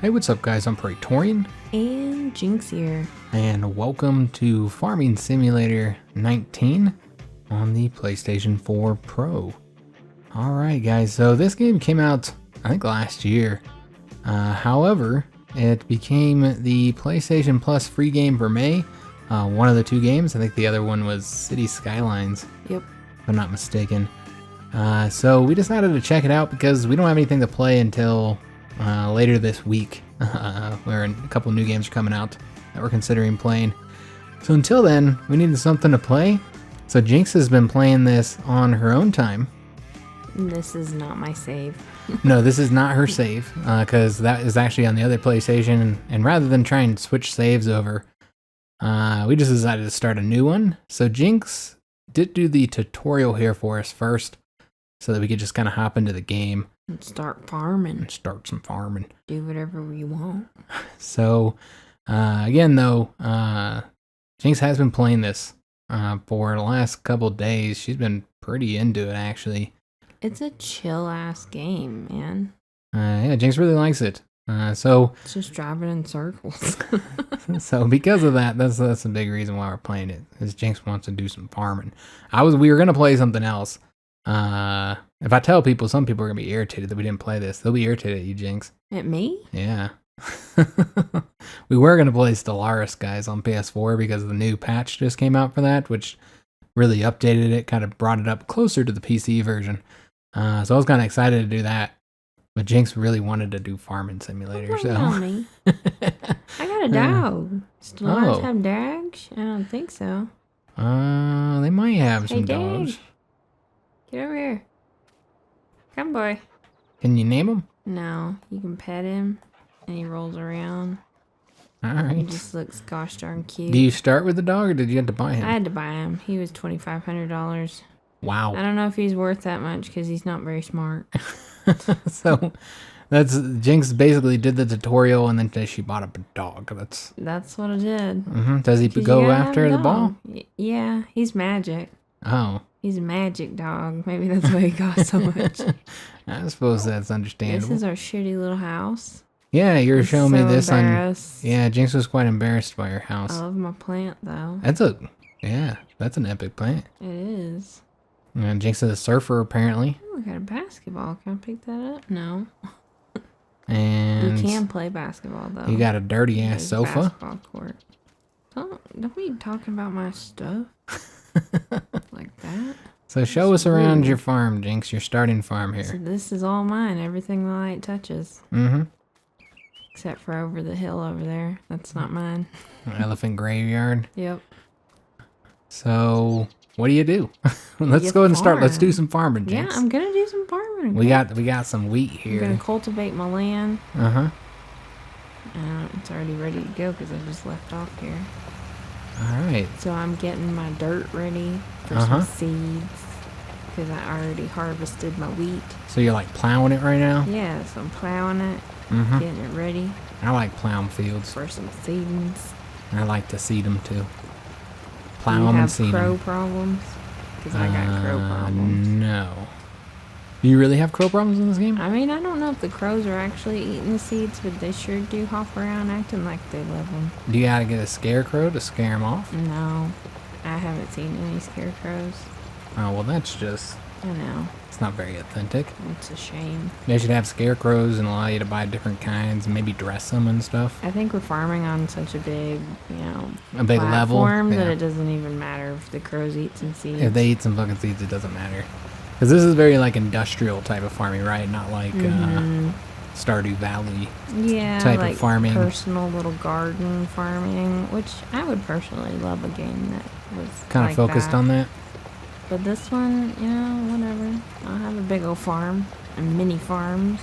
Hey, what's up guys? I'm Praetorian. And Jynx here. And welcome to Farming Simulator 19 on the PlayStation 4 Pro. Alright guys, so this game came out, I think last year. However, it became the PlayStation Plus free game for May. One of the two games, I think the other one was City Skylines. Yep. If I'm not mistaken. So we decided to check it out because we don't have anything to play until later this week, where a couple new games are coming out that we're considering playing. So until then, we needed something to play. So Jynx has been playing this on her own time. This is not my save. No, this is not her save, because that is actually on the other PlayStation. And rather than try and switch saves over, we just decided to start a new one. So Jynx did do the tutorial here for us first, so that we could just kind of hop into the game. And start farming. And start some farming. Do whatever we want. So, again though, Jynx has been playing this for the last couple days. She's been pretty into it, actually. It's a chill-ass game, man. Yeah, Jynx really likes it. So it's just driving in circles. So because of that, that's a big reason why we're playing it, is Jynx wants to do some farming. We were gonna play something else. If I tell people, some people are gonna be irritated that we didn't play this. They'll be irritated at you, Jynx. At me? Yeah. We were gonna play Stellaris, guys, on PS4 because the new patch just came out for that, which really updated it, kind of brought it up closer to the PC version. So I was kind of excited to do that. But Jynx really wanted to do Farming Simulator, so. Me. I got a dog. Stellaris have dogs? I don't think so. They might have some dogs. Get over here. Come, boy. Can you name him? No, you can pet him, and he rolls around. All right. He just looks gosh darn cute. Do you start with the dog, or did you have to buy him? I had to buy him. He was $2,500. Wow. I don't know if he's worth that much because he's not very smart. So that's Jynx basically did the tutorial and then she bought up a dog. That's what I did. Does he go after the ball? Yeah, he's magic. Oh. He's a magic dog. Maybe that's why he costs so much. I suppose that's understandable. This is our shitty little house. Yeah, you're showing me this on. Yeah, Jynx was quite embarrassed by her house. I love my plant though. That's an epic plant. It is. And Jynx is a surfer apparently. Oh, we got a basketball. Can I pick that up? No. And you can play basketball though. You got a dirty ass sofa. Basketball court. Don't be talking about my stuff like that. So show us around your farm, Jynx. Your starting farm here. So this is all mine. Everything the light touches. Except for over the hill over there. That's not mine. Elephant graveyard. Yep. So what do you do? Let's go ahead and start. Let's do some farming, Jynx. Yeah, I'm gonna do some farming. We got some wheat here. I'm gonna cultivate my land. It's already ready to go because I just left off here. Alright. So I'm getting my dirt ready for some seeds because I already harvested my wheat. So you're like plowing it right now? Yeah, so I'm plowing it, getting it ready. I like plowing fields. For some seedings. I like to seed them too. Plow them and seed them. Do you have crow problems? Because I got crow problems. No. Do you really have crow problems in this game? I mean, I don't know if the crows are actually eating the seeds, but they sure do hop around acting like they love them. Do you gotta get a scarecrow to scare them off? No. I haven't seen any scarecrows. Oh, well that's just... I know. It's not very authentic. It's a shame. They should have scarecrows and allow you to buy different kinds and maybe dress them and stuff. I think we're farming on such a big, a big level that it doesn't even matter if the crows eat some seeds. If they eat some fucking seeds, it doesn't matter. Because this is very like industrial type of farming, right? Not like Stardew Valley type of farming. Personal little garden farming, which I would personally love a game that was kind of focused on that. But this one, whatever. I'll have a big old farm and mini farms.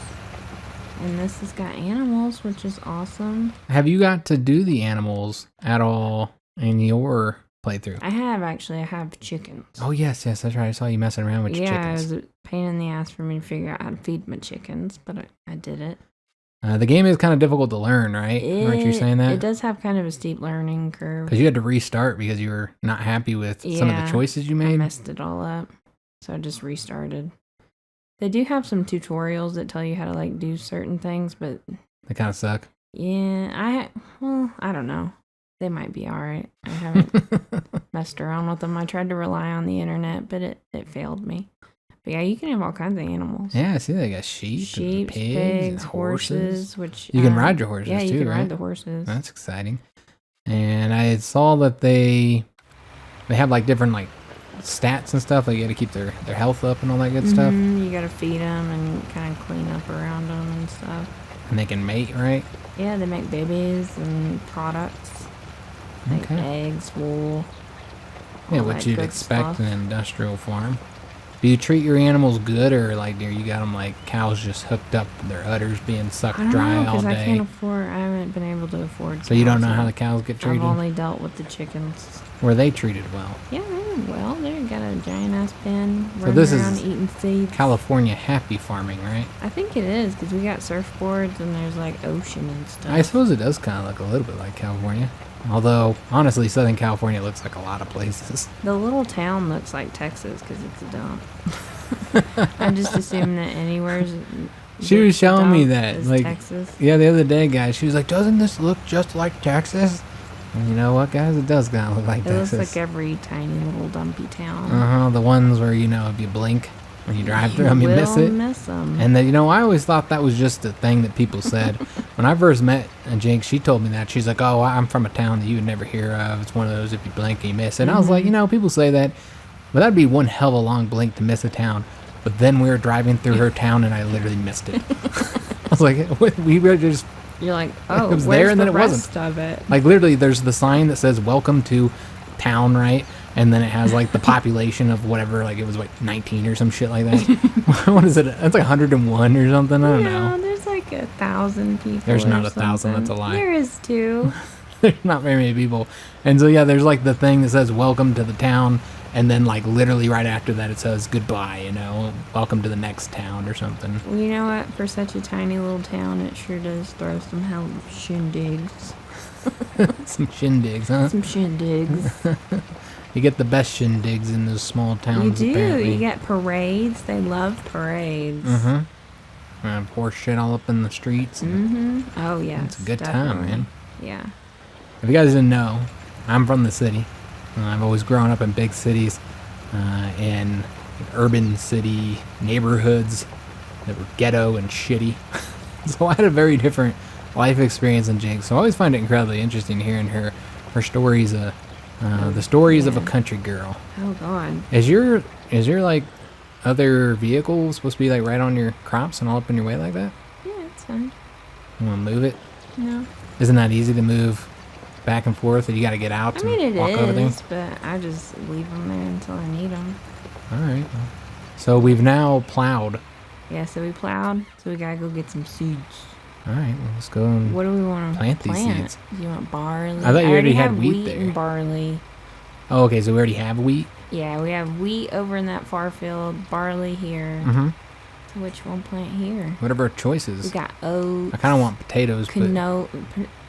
And this has got animals, which is awesome. Have you got to do the animals at all in your playthrough? I have, actually. I have chickens. Oh, yes, that's right. I saw you messing around with your chickens. Yeah, it was a pain in the ass for me to figure out how to feed my chickens, but I did it. The game is kind of difficult to learn, right? Aren't you saying that? It does have kind of a steep learning curve. Because you had to restart because you were not happy with some of the choices you made? I messed it all up. So I just restarted. They do have some tutorials that tell you how to do certain things, but They kind of suck. Yeah, I don't know. They might be alright. I haven't messed around with them. I tried to rely on the internet, but it failed me. But yeah, you can have all kinds of animals. Yeah, I see they got sheep, pigs, and horses. Which you can ride your horses yeah, too, you can right? ride the horses. That's exciting. And I saw that they have like different like stats and stuff. Like you got to keep their health up and all that good stuff. You got to feed them and kind of clean up around them and stuff. And they can mate, right? Yeah, they make babies and products. Like eggs, wool. Yeah, what you'd expect in an industrial farm. Do you treat your animals good, or like do you got them like cows just hooked up, their udders being sucked dry all day? I can't afford. I haven't been able to afford. So you don't know how the cows get treated? I've only dealt with the chickens. Were they treated well? Yeah, they were well. They got a giant ass pen. So this around is eating seeds. California happy farming, right? I think it is because we got surfboards and there's like ocean and stuff. I suppose it does kind of look a little bit like California. Although, honestly, Southern California looks like a lot of places. The little town looks like Texas because it's a dump. I just assume that anywhere's... She was showing me that. Like, Texas. Yeah, the other day, guys, she was like, doesn't this look just like Texas? And you know what, guys? It does kind of look like Texas. It looks like every tiny little dumpy town. The ones where, if you blink, when you drive through them, you miss it. Miss them. And then, I always thought that was just a thing that people said. When I first met Jynx, she told me that. She's like, oh, I'm from a town that you would never hear of. It's one of those if you blink and you miss it. And I was like, people say that. But that'd be one hell of a long blink to miss a town. But then we were driving through her town and I literally missed it. I was like, we were just... You're like, oh, it was there and then it rest wasn't. Of it? Like literally there's the sign that says welcome to town, right? And then it has like the population of whatever, like it was like 19 or some shit like that. What is it? It's like 101 or something. I don't know. There's like 1,000 people. There's not 1,000. That's a lie. There is 2. There's not very many people. And so yeah, there's like the thing that says welcome to the town, and then like literally right after that it says goodbye. Welcome to the next town or something. Well, you know what? For such a tiny little town, it sure does throw some hell of shindigs. Some shindigs, huh? Some shindigs. You get the best shindigs in those small towns. You do. Apparently. You get parades. They love parades. And pour shit all up in the streets. Oh yeah. It's a good time, man. Yeah. If you guys didn't know, I'm from the city. I've always grown up in big cities, in urban city neighborhoods that were ghetto and shitty. So I had a very different life experience than Jynx. So I always find it incredibly interesting hearing her stories. The stories of a country girl. Oh God. Is your like other vehicle supposed to be like right on your crops and all up in your way like that? Yeah, it's fine. You want to move it? No. Isn't that easy to move back and forth? Or you got to get out and walk over things? But I just leave them there until I need them. All right. So we've now plowed. Yeah, so we plowed. So we gotta go get some seeds. All right, well, let's go and what do we want to plant these seeds? Do you want barley? I thought you already had wheat there. And barley. Oh, okay, so we already have wheat? Yeah, we have wheat over in that far field, barley here. So which one plant here? What are our choices? We got oats. I kind of want potatoes, but...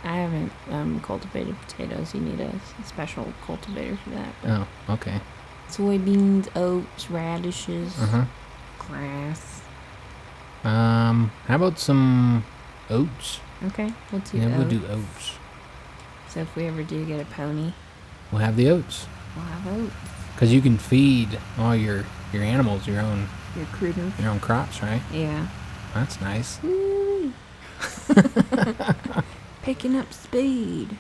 I haven't cultivated potatoes. You need a special cultivator for that. Oh, okay. Soybeans, oats, radishes, grass. How about some oats? Okay, we'll do oats. Yeah, we'll do oats. So if we ever do get a pony, we'll have the oats. We'll have oats. Because you can feed all your animals your own critters, your own crops, right? Yeah. That's nice. Picking up speed.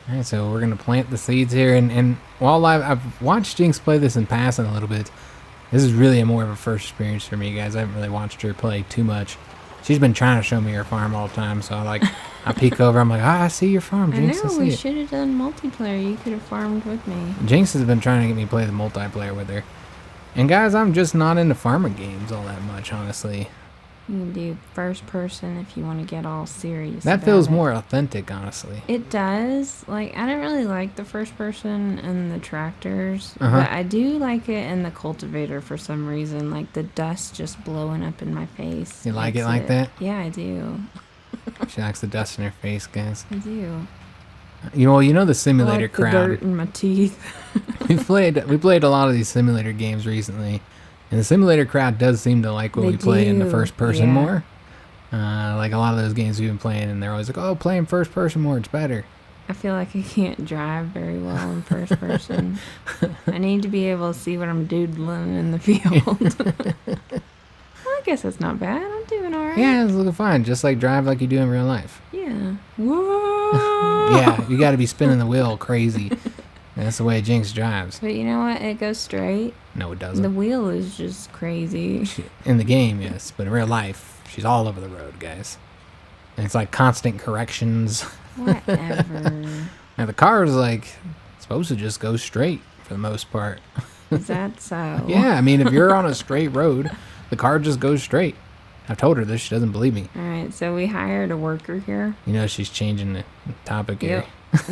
All right, so we're gonna plant the seeds here, and while I've watched Jynx play this in passing a little bit, this is really more of a first experience for me, guys. I haven't really watched her play too much. She's been trying to show me her farm all the time, so I peek over. I'm like, I see your farm, Jynx. I know, we should have done multiplayer. You could have farmed with me. Jynx has been trying to get me to play the multiplayer with her. And guys, I'm just not into farming games all that much, honestly. You can do first person if you want to get all serious. That feels more authentic, honestly. It does. Like, I didn't really like the first person and the tractors, but I do like it in the cultivator for some reason. Like the dust just blowing up in my face. You like it like that? Yeah, I do. She likes the dust in her face, guys. I do. You know the simulator crowd. The dirt in my teeth. we played a lot of these simulator games recently. And the simulator crowd does seem to like what we play in the first person more. Like a lot of those games we've been playing, and they're always like, oh, playing first person more, it's better. I feel like I can't drive very well in first person. I need to be able to see what I'm doodling in the field. Well, I guess that's not bad. I'm doing all right. Yeah, it's looking fine. Just like drive like you do in real life. Yeah. Whoa. Yeah, you got to be spinning the wheel crazy. That's the way Jynx drives. But you know what? It goes straight. No, it doesn't. The wheel is just crazy. In the game, yes, but in real life, she's all over the road, guys. And it's like constant corrections. Whatever. Now the car is like supposed to just go straight for the most part. Is that so? Yeah, I mean, if you're on a straight road, the car just goes straight. I've told her this; she doesn't believe me. All right, so we hired a worker here. You know, she's changing the topic here.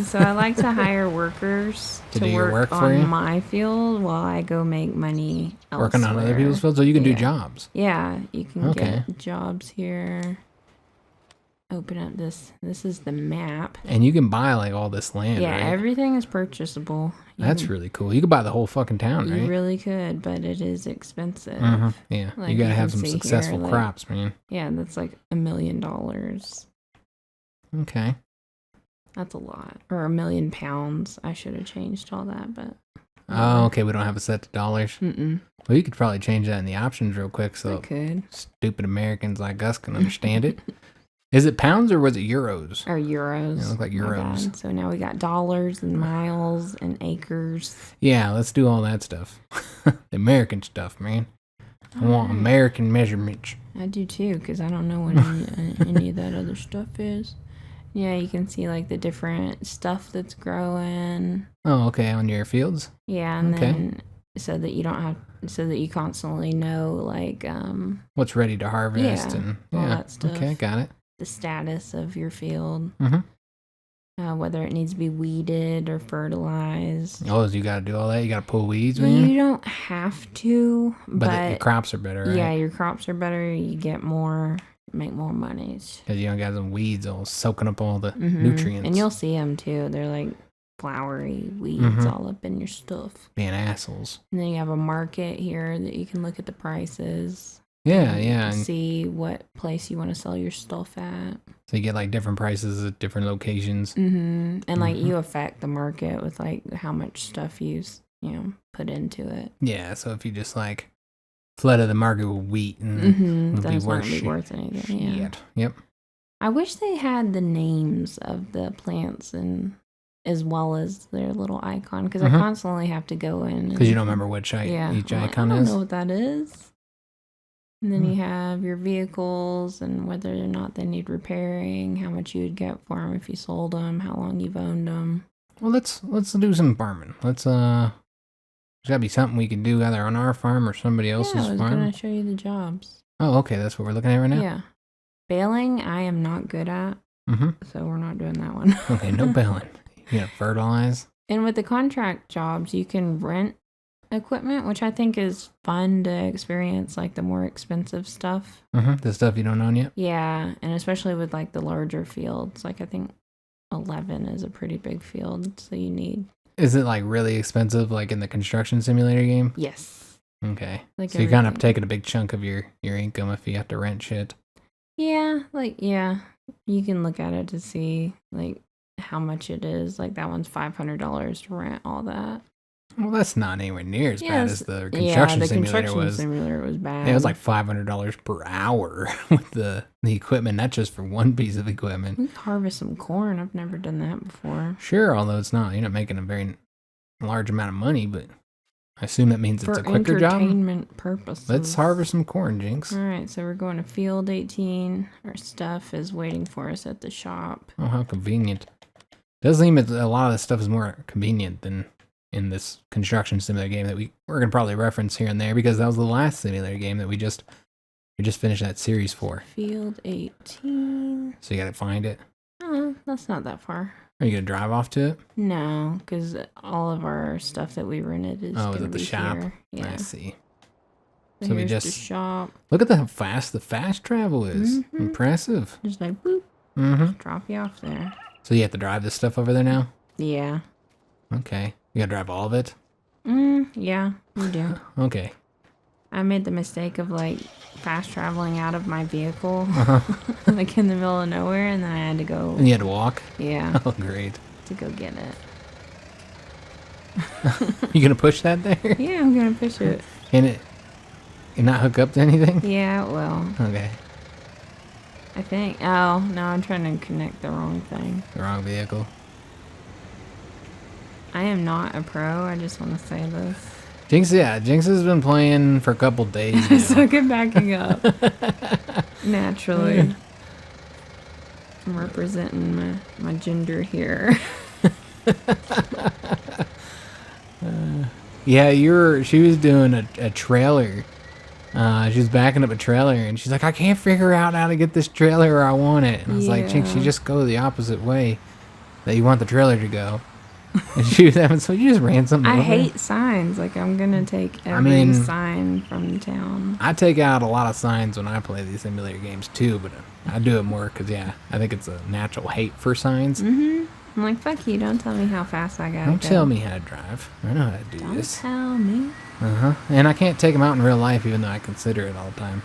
So I like to hire workers to do your work for on you? My field while I go make money elsewhere. Working on other people's fields, so you can do jobs. Yeah, you can get jobs here. Open up this. This is the map. And you can buy like all this land, Yeah, right? everything is purchasable. That's really cool. You could buy the whole fucking town, right? You really could, but it is expensive. Yeah, Like you gotta have can some see successful here, crops, man. Yeah, that's like $1 million. Okay. That's a lot. Or £1 million. I should have changed all that, but. Oh, okay. We don't have a set to dollars. Mm-mm. Well, you could probably change that in the options real quick, so I could. stupid Americans like us can understand it. Is it pounds or was it euros? Or euros. Yeah, look like euros. Bad. So now we got dollars and miles and acres. Yeah, let's do all that stuff. The American stuff, man. I want American measurements. I do too, because I don't know what any of that other stuff is. Yeah, you can see like the different stuff that's growing. Oh, okay, on your fields? Yeah, and then so that you constantly know like what's ready to harvest and all that stuff. Okay, got it. The status of your field. Mm-hmm. Whether it needs to be weeded or fertilized. Oh, so you got to do all that? You got to pull weeds, man? You don't have to, but your crops are better, right? Yeah, your crops are better. You get more, make more money. Because you don't got some weeds all soaking up all the nutrients. And you'll see them too. They're like flowery weeds all up in your stuff. Being assholes. And then you have a market here that you can look at the prices. Yeah. And see what place you want to sell your stuff at. So you get like different prices at different locations. And like you affect the market with like how much stuff you put into it. Yeah, so if you just like flooded the market with wheat, and that's not be worth anything. Yeah. Yep. I wish they had the names of the plants and as well as their little icon, because I constantly have to go in. Because you don't remember which each icon is. I don't know what that is. And then you have your vehicles and whether or not they need repairing, how much you would get for them if you sold them, how long you've owned them. Well, let's do some farming. There's gotta be something we can do either on our farm or somebody else's farm. I was gonna show you the jobs. Oh, okay, that's what we're looking at right now. Yeah, baling I am not good at, so we're not doing that one. Okay, no baling. You gotta fertilize. And with the contract jobs, you can rent equipment, which I think is fun to experience, like the more expensive stuff. The stuff you don't own yet. Yeah, and especially with like the larger fields, like I think 11 is a pretty big field, so you need. Is it like really expensive, like in the construction simulator game? Yes. Okay. Like so you're kind of taking a big chunk of your income if you have to rent shit. Yeah, you can look at it to see like how much it is. Like that one's $500 to rent all that. Well, that's not anywhere near as bad as the construction simulator was. The construction simulator was bad. Yeah, it was like $500 per hour with the equipment, not just for one piece of equipment. We could harvest some corn. I've never done that before. Sure, although you're not making a very large amount of money, but I assume that means it's a quicker job. For entertainment purposes. Let's harvest some corn, Jynx. All right, so we're going to field 18. Our stuff is waiting for us at the shop. Oh, how convenient. Does seem that a lot of this stuff is more convenient than in this construction simulator game that we're going to probably reference here and there, because that was the last simulator game that we just finished that series for. Field 18. So you got to find it. That's not that far. Are you going to drive off to it? No, because all of our stuff that we rented is going to be the shop? Here. Yeah. I see. So we just the shop. Look at how fast the fast travel is. Impressive. Just like boop. Just drop you off there. So you have to drive this stuff over there now? Yeah. Okay. You gotta drive all of it? Yeah, we do. Okay. I made the mistake of like fast traveling out of my vehicle, Uh-huh. like in the middle of nowhere, and then I had to go. And you had to walk? Yeah. Oh, great. To go get it. You gonna push that there? Yeah, I'm gonna push it. And not hook up to anything? Yeah, well. Okay. I think. Oh, no, I'm trying to connect the wrong thing. The wrong vehicle. I am not a pro. I just want to say this. Jynx has been playing for a couple days now. So get backing up. Naturally. I'm representing my gender here. Yeah, she was doing a trailer. She was backing up a trailer, and she's like, I can't figure out how to get this trailer where I want it. And I was like, Jynx, you just go the opposite way that you want the trailer to go. And she was having, so you just ran something I over. hate signs. Like, I'm going to take every sign from town. I take out a lot of signs when I play these simulator games, too, but I do it more because, I think it's a natural hate for signs. Mm-hmm. I'm like, fuck you. Don't tell me how fast I gotta Don't go. tell me how to drive. I know how to do this. Don't tell me. And I can't take them out in real life, even though I consider it all the time.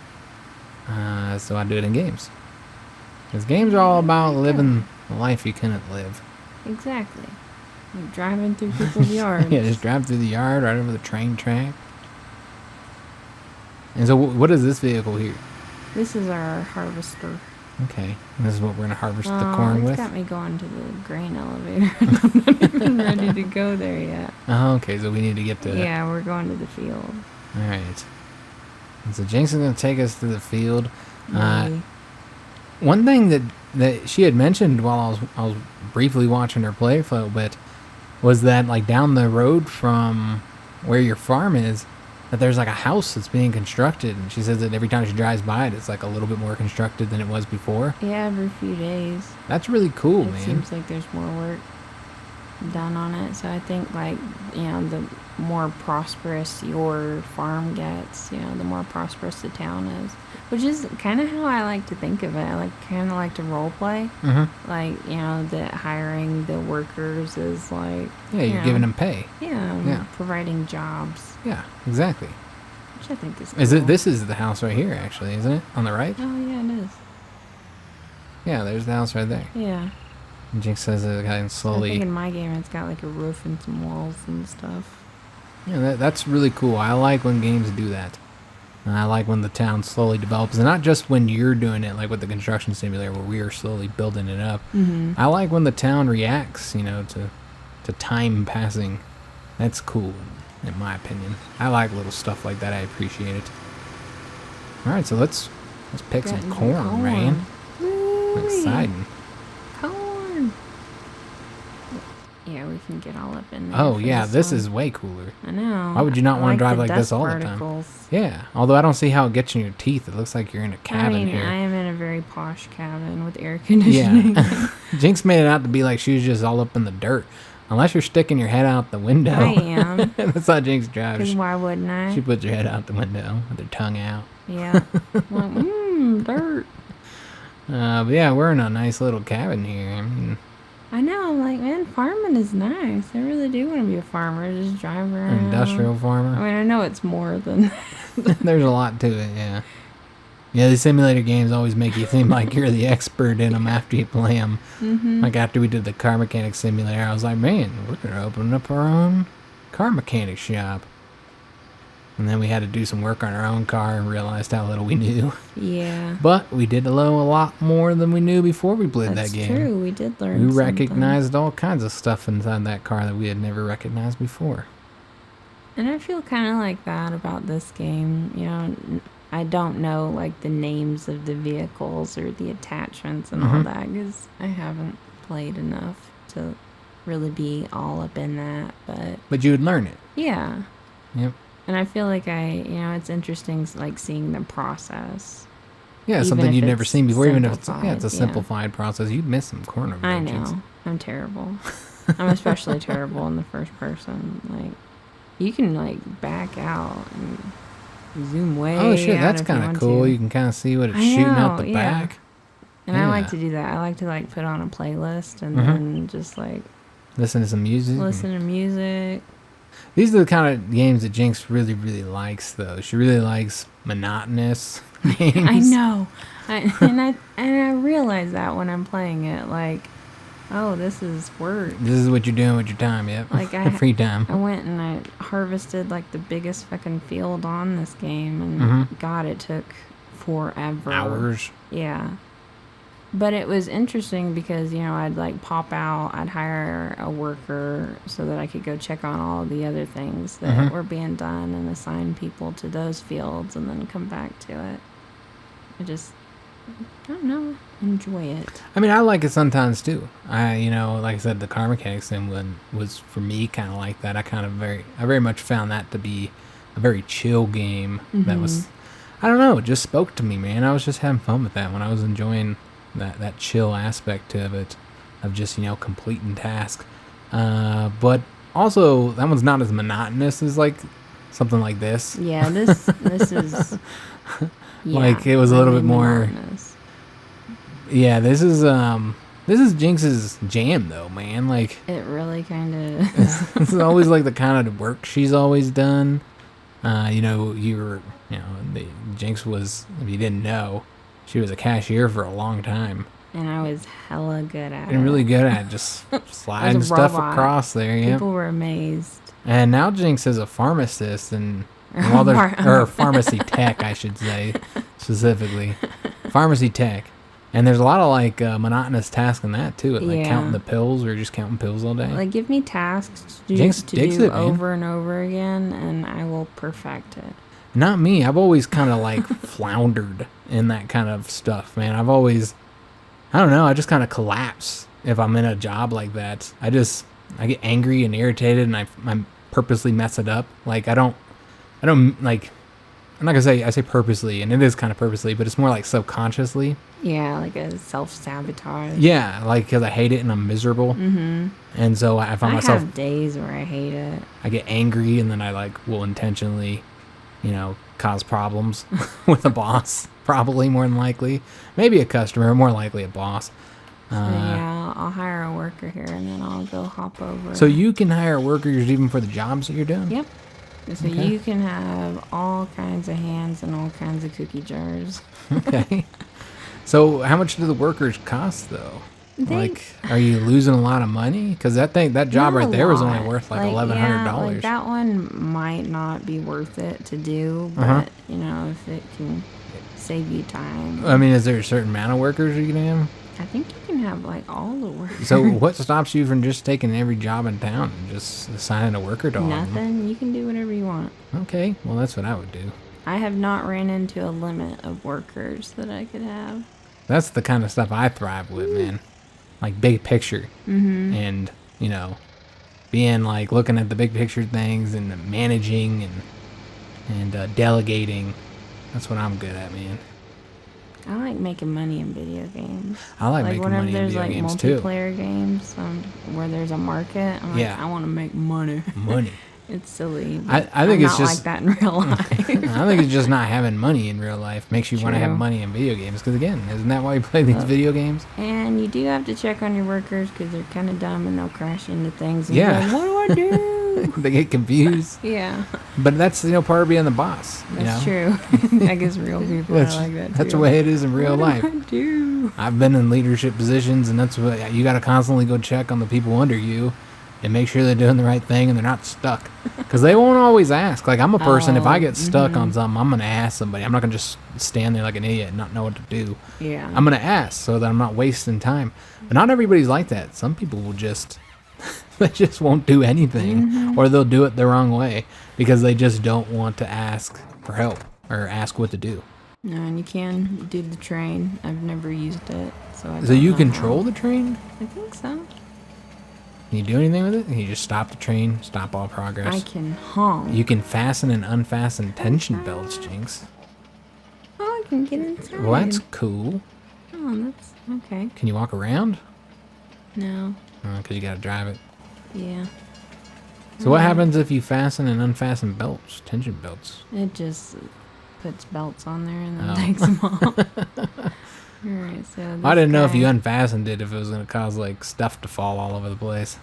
So I do it in games. Because games are all about living the life you couldn't live. Exactly. Like driving through people's yards. Yeah, just drive through the yard, right over the train track. And so what is this vehicle here? This is our harvester. Okay. And this is what we're going to harvest the corn with? It's got me going to the grain elevator. I'm not even ready to go there yet. Oh, okay. So we need to get to... Yeah, we're going to the field. All right. And so Jynx is going to take us to the field. One thing that she had mentioned while I was briefly watching her play for a little bit was that, like, down the road from where your farm is, that there's like a house that's being constructed, and she says that every time she drives by it, it's like a little bit more constructed than it was before. Yeah, every few days. That's really cool, man. It seems like there's more work done on it. So I think, like, the more prosperous your farm gets, the more prosperous the town is. Which is kind of how I like to think of it. I kind of like to role play. Mm-hmm. Like, that hiring the workers is like... Yeah, you're giving them pay. Yeah, providing jobs. Yeah, exactly. Which I think is cool. This is the house right here, actually, isn't it? On the right? Oh, yeah, it is. Yeah, there's the house right there. Yeah. And Jynx says it kind of slowly... I think in my game it's got like a roof and some walls and stuff. Yeah, that's really cool. I like when games do that. And I like when the town slowly develops. And not just when you're doing it, like with the construction simulator where we are slowly building it up. Mm-hmm. I like when the town reacts, to time passing. That's cool, in my opinion. I like little stuff like that. I appreciate it. All right, so let's pick some corn, man. Exciting. Corn. Yeah, we can get all up in there. Oh, yeah, this is way cooler. I know. Why would you not want to drive like this all the time? Yeah, although I don't see how it gets in your teeth. It looks like you're in a cabin here. I am in a very posh cabin with air conditioning. Yeah. Jynx made it out to be like she was just all up in the dirt. Unless you're sticking your head out the window. I am. That's how Jynx drives. Because why wouldn't I? She puts her head out the window with her tongue out. Yeah. Like, dirt. But yeah, we're in a nice little cabin here. I know. I'm like, man, farming is nice. I really do want to be a farmer. Just drive around. An industrial farmer. I mean, I know it's more than... There's a lot to it, yeah. Yeah, the simulator games always make you seem like you're the expert in them after you play them. Mm-hmm. Like after we did the car mechanic simulator, I was like, man, we're going to open up our own car mechanic shop. And then we had to do some work on our own car and realized how little we knew. Yeah. But we did know a lot more than we knew before we played that game. That's true. We did learn We recognized all kinds of stuff inside that car that we had never recognized before. And I feel kind of like that about this game. I don't know, like, the names of the vehicles or the attachments and all that because I haven't played enough to really be all up in that. But you would learn it. Yeah. Yep. And I feel like it's interesting, like, seeing the process. Yeah, something you've never seen before, even if it's a simplified, simplified process. You'd miss some corner I versions. know. I'm terrible. I'm especially terrible in the first person. Like, you can, like, back out and zoom way out. Oh, shit, that's kind of cool. You can kind of see what it's shooting out the back. And I like to do that. I like to, like, put on a playlist and then just, like... Listen to some music. Listen to music. These are the kind of games that Jinx really, really likes, though. She really likes monotonous games. I know. I realize that when I'm playing it, like, oh, this is work. This is what you're doing with your time, yep. Like free time. I went and I harvested like the biggest fucking field on this game, and God, it took forever. Hours. Yeah. But it was interesting because, I'd like pop out, I'd hire a worker so that I could go check on all the other things that were being done and assign people to those fields and then come back to it. I don't know, enjoy it. I mean, I like it sometimes too. Like I said, the car mechanics thing was for me kind of like that. I very much found that to be a very chill game. That was, I don't know, it just spoke to me, man. I was just having fun with that when I was enjoying that chill aspect of it, of just completing tasks. But also that one's not as monotonous as like something like this. Yeah, this is like it was a little bit more monotonous. Yeah, this is Jinx's jam though, man. Like it really kind of this is always like the kind of work she's always done. Jinx was, if you didn't know, she was a cashier for a long time. And I was hella good at it. And really good at just sliding stuff across there, yeah. People were amazed. And now Jinx is a pharmacist or a pharmacy tech, I should say, specifically. Pharmacy tech. And there's a lot of like monotonous tasks in that too, like counting the pills or just counting pills all day. Like give me tasks to do over and over again, and I will perfect it. Not me. I've always kind of like floundered in that kind of stuff, man. I don't know. I just kind of collapse if I'm in a job like that. I get angry and irritated, and I purposely mess it up. Like I don't like. I'm not gonna say I say purposely, and it is kind of purposely, but it's more like subconsciously. Yeah, like a self-sabotage. Yeah, like because I hate it and I'm miserable. And so I find myself. I have days where I hate it. I get angry, and then I will intentionally, cause problems with a boss. Probably more than likely, maybe a customer, more likely a boss. I'll hire a worker here, and then I'll go hop over. So you can hire workers even for the jobs that you're doing? Yep. So you can have all kinds of hands and all kinds of cookie jars. Okay. So how much do the workers cost, though? Are you losing a lot of money? Because that job right there was only worth like $1,100. Yeah, like that one might not be worth it to do, but if it can save you time. I mean, is there a certain amount of workers you can have? I think you can have like all the workers. So what stops you from just taking every job in town and just assigning a worker to all of them? Nothing. You can do whatever you want. Okay, well that's what I would do. I have not ran into a limit of workers that I could have. That's the kind of stuff I thrive with, man. Like big picture. And, being like looking at the big picture things and managing and delegating. That's what I'm good at, man. I like making money in video games. I like making money in video games too. Whenever there's like multiplayer games where there's a market, I'm like, I want to make money. Money. It's silly. I think it's just like that in real life. I think it's just not having money in real life makes you want to have money in video games. Because again, isn't that why you play these video games? And you do have to check on your workers because they're kind of dumb and they'll crash into things. And you're like, what do I do? They get confused. Yeah. But that's part of being the boss. That's true. I guess real people are like that too. That's the way it is in real life. What do I do? I've been in leadership positions, and that's what you got to constantly go check on the people under you and make sure they're doing the right thing and they're not stuck. Because they won't always ask. Like, I'm a person, if I get stuck on something, I'm going to ask somebody. I'm not going to just stand there like an idiot and not know what to do. Yeah. I'm going to ask so that I'm not wasting time. But not everybody's like that. Some people will just... they just won't do anything, or they'll do it the wrong way because they just don't want to ask for help or ask what to do. No, and you can do the train. I've never used it, so you control the train? I think so. Can you do anything with it? Can you just stop the train, stop all progress? I can honk. You can fasten and unfasten tension belts, Jinx. Oh, I can get inside. Well, that's cool. Oh, that's okay. Can you walk around? No. Because you got to drive it. Yeah. So what happens if you fasten and unfasten belts, tension belts? It just puts belts on there and then takes them off. Alright, so I didn't know if you unfastened it, if it was going to cause like stuff to fall all over the place.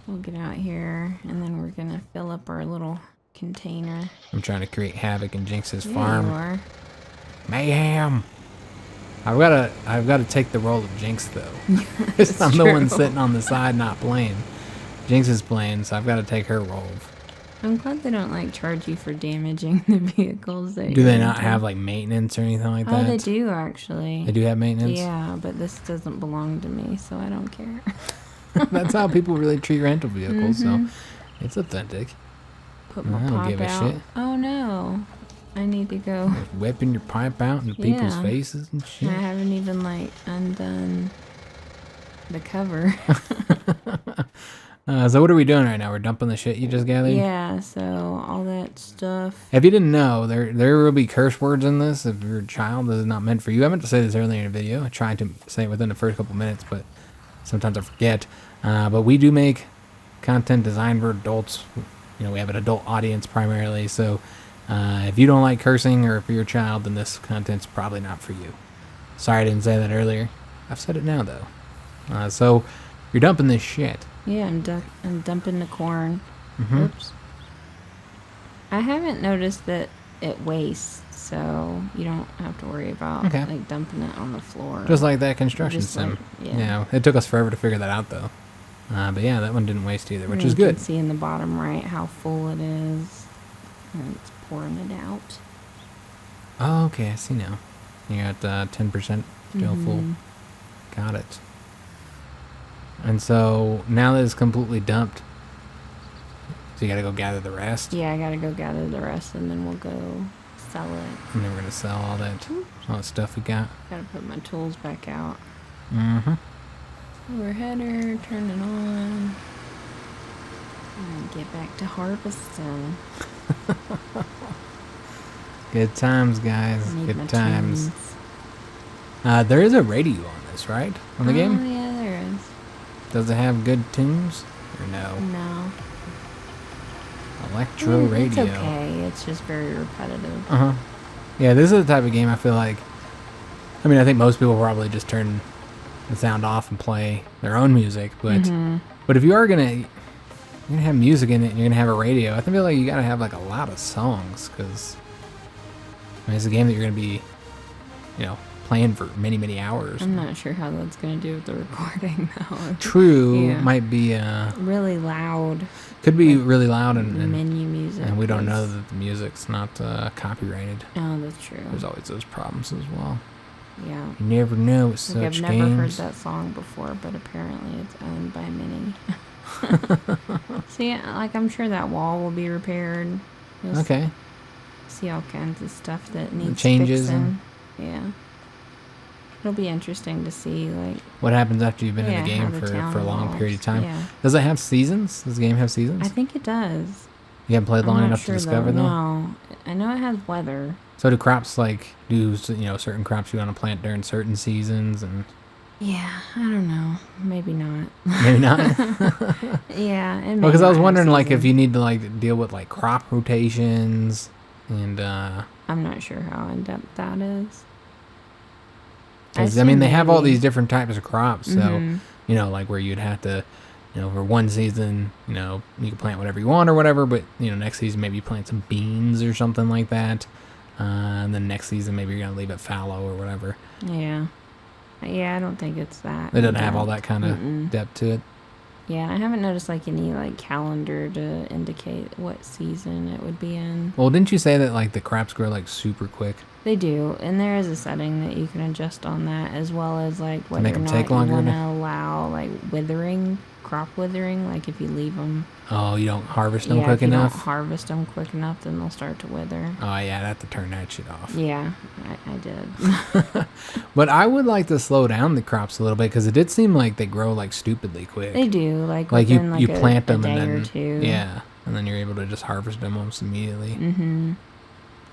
We'll get out here, and then we're gonna fill up our little container. I'm trying to create havoc in Jinx's There farm. you are. Mayhem. I've got to take the role of Jinx though. Because I'm the one sitting on the side not playing. Jinx is playing, so I've got to take her role. I'm glad they don't like charge you for damaging the vehicles. That Do they not have like maintenance or anything like that? Oh, they do actually. They do have maintenance? Yeah, but this doesn't belong to me, so I don't care. That's how people really treat rental vehicles, so it's authentic. Put my I don't pop give a out. shit. Oh no, I need to go. Just whipping your pipe out into people's faces and shit. I haven't even like undone the cover. So what are we doing right now? We're dumping the shit you just gathered? Yeah, so all that stuff. If you didn't know, there will be curse words in this. If you're a child, this is not meant for you. I meant to say this earlier in the video. I tried to say it within the first couple minutes, but sometimes I forget. But we do make content designed for adults. You know, we have an adult audience primarily. So if you don't like cursing or if you're a child, then this content's probably not for you. Sorry I didn't say that earlier. I've said it now, though. So you're dumping this shit. Yeah, I'm dumping the corn. Mm-hmm. Oops. I haven't noticed that it wastes, so you don't have to worry about like dumping it on the floor. Just like that construction Just sim. like- Yeah, it took us forever to figure that out, though. But yeah, that one didn't waste either, which And is you good. can see in the bottom right how full it is. And it's pouring it out. Oh, okay, I see now. You're at 10% still full. Got it. And so now that it's completely dumped, so you gotta go gather the rest. Yeah, I gotta go gather the rest and then we'll go sell it. And then we're gonna sell all that stuff we got. Gotta put my tools back out. Mm-hmm. Overheader, turn it on. And get back to harvesting. Good times, guys. Need my Good times. tunes. There is a radio on this, right? On the game? Oh, yeah, there is. Does it have good tunes? Or no? No. Electro radio. It's okay. It's just very repetitive. Uh-huh. Yeah, this is the type of game I feel like... I mean, I think most people probably just turn the sound off and play their own music, but but if you are gonna have music in it and you're gonna have a radio, I feel like you gotta have like a lot of songs, because I mean, it's a game that you're gonna be, you know, playing for many hours. I'm not sure how that's gonna do with the recording though. True, Yeah. might be Really loud. could be really loud and Menu music. and we don't know that the music's not copyrighted. Oh, that's true. There's always those problems as well. Yeah. You never know with Like, such I've never heard games. that song before, but apparently it's owned by Minnie. So yeah, like I'm sure that wall will be repaired. You'll Okay. see all kinds of stuff that needs changes fixing. Yeah. It'll be interesting to see, like, What happens after you've been in yeah, the game how the for town a long evolves. period of time? Yeah. Does it have seasons? Does the game have seasons? I think it does. You haven't played long I'm not enough sure to discover though. though? No, I know it has weather. So do crops do certain crops you want to plant during certain seasons and Yeah, I don't know. Maybe not. maybe not? Yeah, and Because I was wondering like if you need to like deal with like crop rotations and I'm not sure how in depth that is. because I mean they have all maybe. these different types of crops, so Mhm. you know, like where you'd have to, you know, for one season, you know, you can plant whatever you want or whatever, but you know, next season maybe you plant some beans or something like that, and then next season maybe you're gonna leave it fallow or whatever. Yeah. Yeah, I don't think it's that. It doesn't in have all depth. that kind of Mm-mm. depth to it. Yeah, I haven't noticed like any like calendar to indicate what season it would be in. Well, didn't you say that like the crops grow like super quick? They do, and there is a setting that you can adjust on that, as well as like whether make or 'em not take you longer want to- to allow like withering, crop withering. Like if you leave them, Oh, you don't harvest them yeah, quick if you enough? don't harvest them quick enough, then they'll start to wither. Oh yeah, I'd have to turn that shit off. Yeah, I did. But I would like to slow down the crops a little bit because it did seem like they grow like stupidly quick. They do, like Like within, you like plant a them day and or then two. yeah, and then you're able to just harvest them almost immediately. Mm-hmm.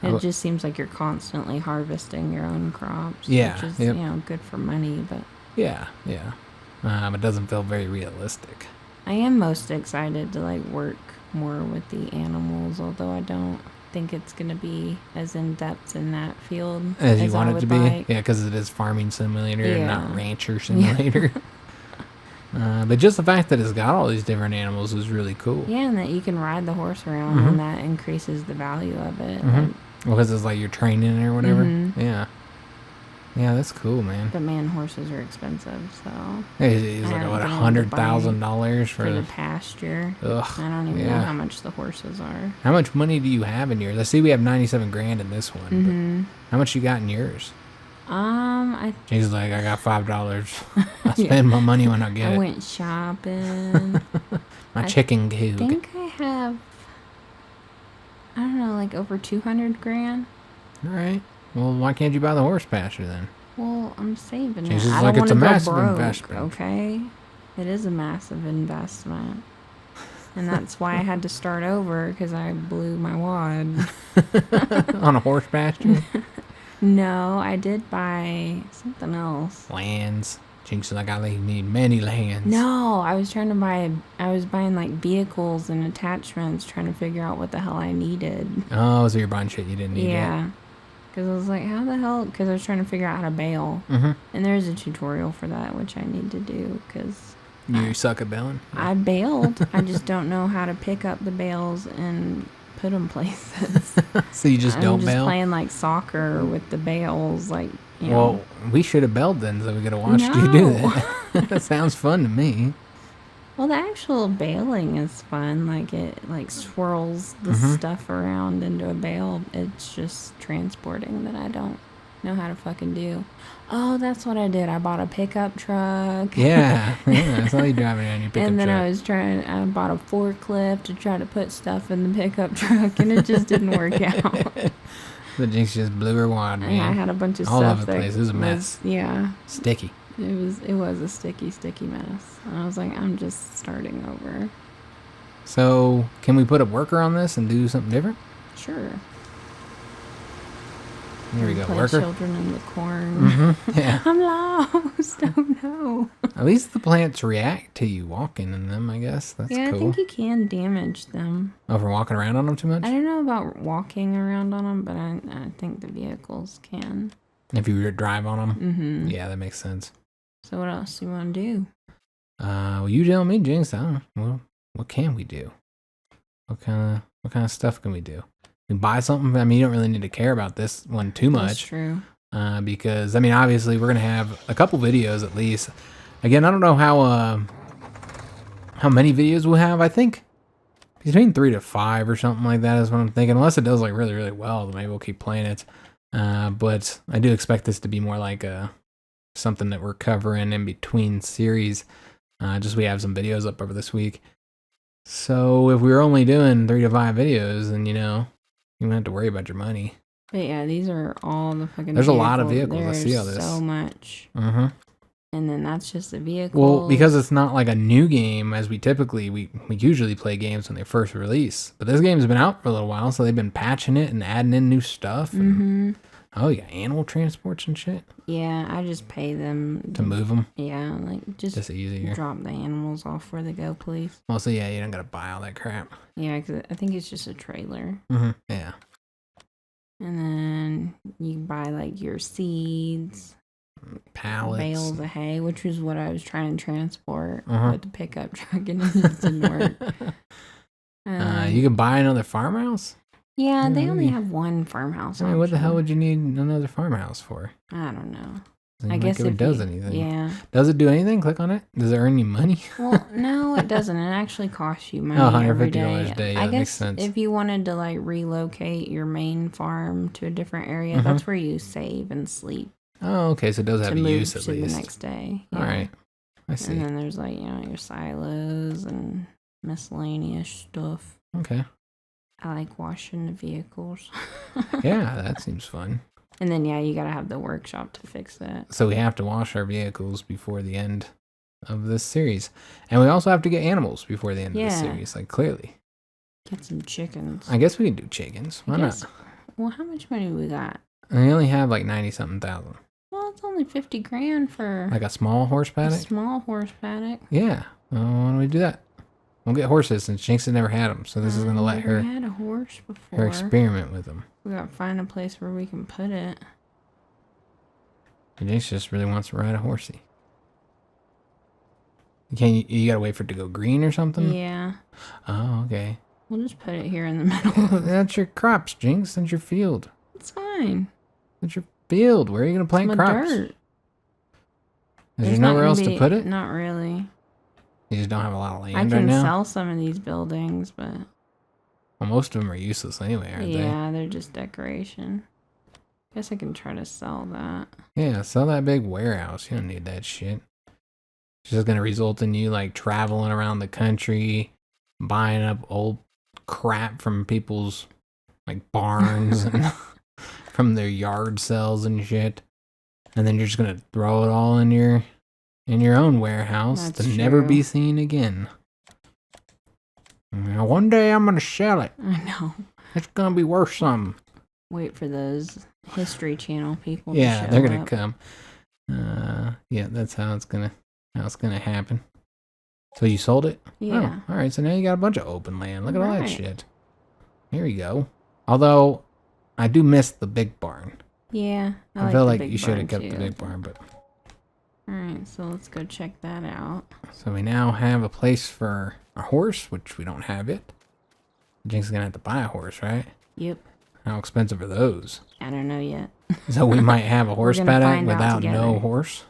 I It w- just seems like you're constantly harvesting your own crops. Yeah, Which is, yep. you know, good for money, but Yeah. It doesn't feel very realistic. I am most excited to like work more with the animals, although I don't think it's going to be as in depth in that field As you I want it would to be, like. yeah, because it is farming simulator and not Yeah. rancher simulator. But just the fact that it's got all these different animals is really cool. Yeah, and that you can ride the horse around, and that increases the value of it. Well, because it's like you're training it or whatever. Yeah. Yeah, that's cool, man. But man, horses are expensive, so. It's like, what, $100,000 for the pasture. Ugh. I don't even know how much the horses are. How much money do you have in yours? I see we have 97 grand in this one. But how much you got in yours? She's like, I got $5. I spend my money when I get it. I went shopping. My chicken coop. I think I have, I don't know, like over 200 grand. All right. Well, why can't you buy the horse pasture then? Well, I'm saving it. It's like it's a massive investment. Okay, it is a massive investment, and that's why I had to start over because I blew my wad on a horse pasture. No, I did buy something else. Lands. Jinx, like I need many lands. No, I was trying to buy. I was buying like vehicles and attachments, trying to figure out what the hell I needed. Oh, so you're buying shit you didn't need. Yeah. Because I was like, how the hell? Because I was trying to figure out how to bail. And there's a tutorial for that, which I need to do because... You suck at bailing? I bailed. I just don't know how to pick up the bales and put them places. So you just don't bail? I'm just playing like soccer with the bales. Like, you know. Well, we should have bailed then so we could have watched you do that. That sounds fun to me. Well, the actual bailing is fun. Like it like swirls the stuff around into a bale. It's just transporting that I don't know how to fucking do. Oh, that's what I did. I bought a pickup truck. Yeah, I saw you driving around your pickup truck. And then I bought a forklift to try to put stuff in the pickup truck, and it just didn't work out. The Jinx just blew her wad, man. Yeah, I had a bunch of all stuff over the place. It was a mess. Yeah. Sticky. It was a sticky mess. And I was like, I'm just starting over. So, can we put a worker on this and do something different? Sure. Here we go, play worker. Children in the corn. Yeah. I'm lost. Oh no. At least the plants react to you walking in them, I guess. That's cool. I think you can damage them. Oh, for walking around on them too much? I don't know about walking around on them, but I think the vehicles can. If you were to drive on them? Yeah, that makes sense. So what else do you want to do? Well, you tell me, Jinx. I don't know. Well, what can we do? What kind of stuff can we do? We buy something. I mean, you don't really need to care about this one too much. That's true. Because I mean, obviously, we're gonna have a couple videos at least. Again, I don't know how many videos we'll have. I think between 3 to 5 or something like that is what I'm thinking. Unless it does like really, really well, then maybe we'll keep playing it. But I do expect this to be more like something that we're covering in between series. Just we have some videos up over this week. So if we were only doing 3 to 5 videos, then you don't have to worry about your money. But yeah, these are all the fucking There's vehicles. A lot of vehicles. I see all this. So much. And then that's just the vehicle. Well, because it's not like a new game as we usually play games when they first release. But this game's been out for a little while, so they've been patching it and adding in new stuff. And, oh, you got animal transports and shit? Yeah, I just pay them. To move them? Yeah, like just easier. Drop the animals off where they go, please. Well, so yeah, you don't got to buy all that crap. Yeah, because I think it's just a trailer. Yeah. And then you buy like your seeds. Pallets. Bales of hay, which was what I was trying to transport with the pickup truck, and it just didn't work. You can buy another farmhouse? Yeah, they only have one farmhouse. I mean, what the hell would you need another farmhouse for? I don't know. I guess if it does anything. Yeah. Does it do anything? Click on it. Does it earn you money? Well, no, it doesn't. It actually costs you money every day. $150 a day. Yeah, I that guess makes sense. if you wanted to like relocate your main farm to a different area, that's where you save and sleep. Oh, okay. So it does have a use at least. The next day. Yeah. All right. I see. And then there's like, your silos and miscellaneous stuff. Okay. I like washing the vehicles. Yeah, that seems fun. And then, you got to have the workshop to fix that. So we have to wash our vehicles before the end of this series. And we also have to get animals before the end of the series, like clearly. Get some chickens. I guess we can do chickens. Why not? Well, how much money we got? And we only have like 90-something thousand. Well, it's only 50 grand for... Like a small horse paddock? A small horse paddock. Yeah. Well, why don't we do that? We'll get horses since Jinx has never had them. So this is going to let her... had a horse before. Her experiment with them. We got to find a place where we can put it. Jinx just really wants to ride a horsey. You gotta wait for it to go green or something? Yeah. Oh, okay. We'll just put it here in the middle. That's your crops, Jynx. That's your field. It's fine. That's your field. Where are you gonna plant crops? Dirt. Is there nowhere else to put it? Not really. You just don't have a lot of land I right can now? sell some of these buildings, but... Well, most of them are useless anyway, aren't they? Yeah, they're just decoration. Guess I can try to sell that. Yeah, sell that big warehouse. You don't need that shit. It's just gonna result in you like traveling around the country, buying up old crap from people's like barns and from their yard sales and shit. And then you're just gonna throw it all in your own warehouse That's to never true. be seen again. Now, one day I'm gonna sell it. I know. It's gonna be worth something. Wait for those History Channel people Yeah, to show they're gonna up. come. Yeah, that's how it's gonna happen. So you sold it? Yeah. Oh, all right. So now you got a bunch of open land. Look at all that Right. shit. Here you go. Although I do miss the big barn. Yeah. I feel the like big you should have barn, kept the too. big barn, but Alright, so let's go check that out. so we now have a place for a horse, which we don't have yet. Jinx is gonna have to buy a horse, right? Yep. How expensive are those? I don't know yet. So we might have a horse gonna paddock find out without no together. horse.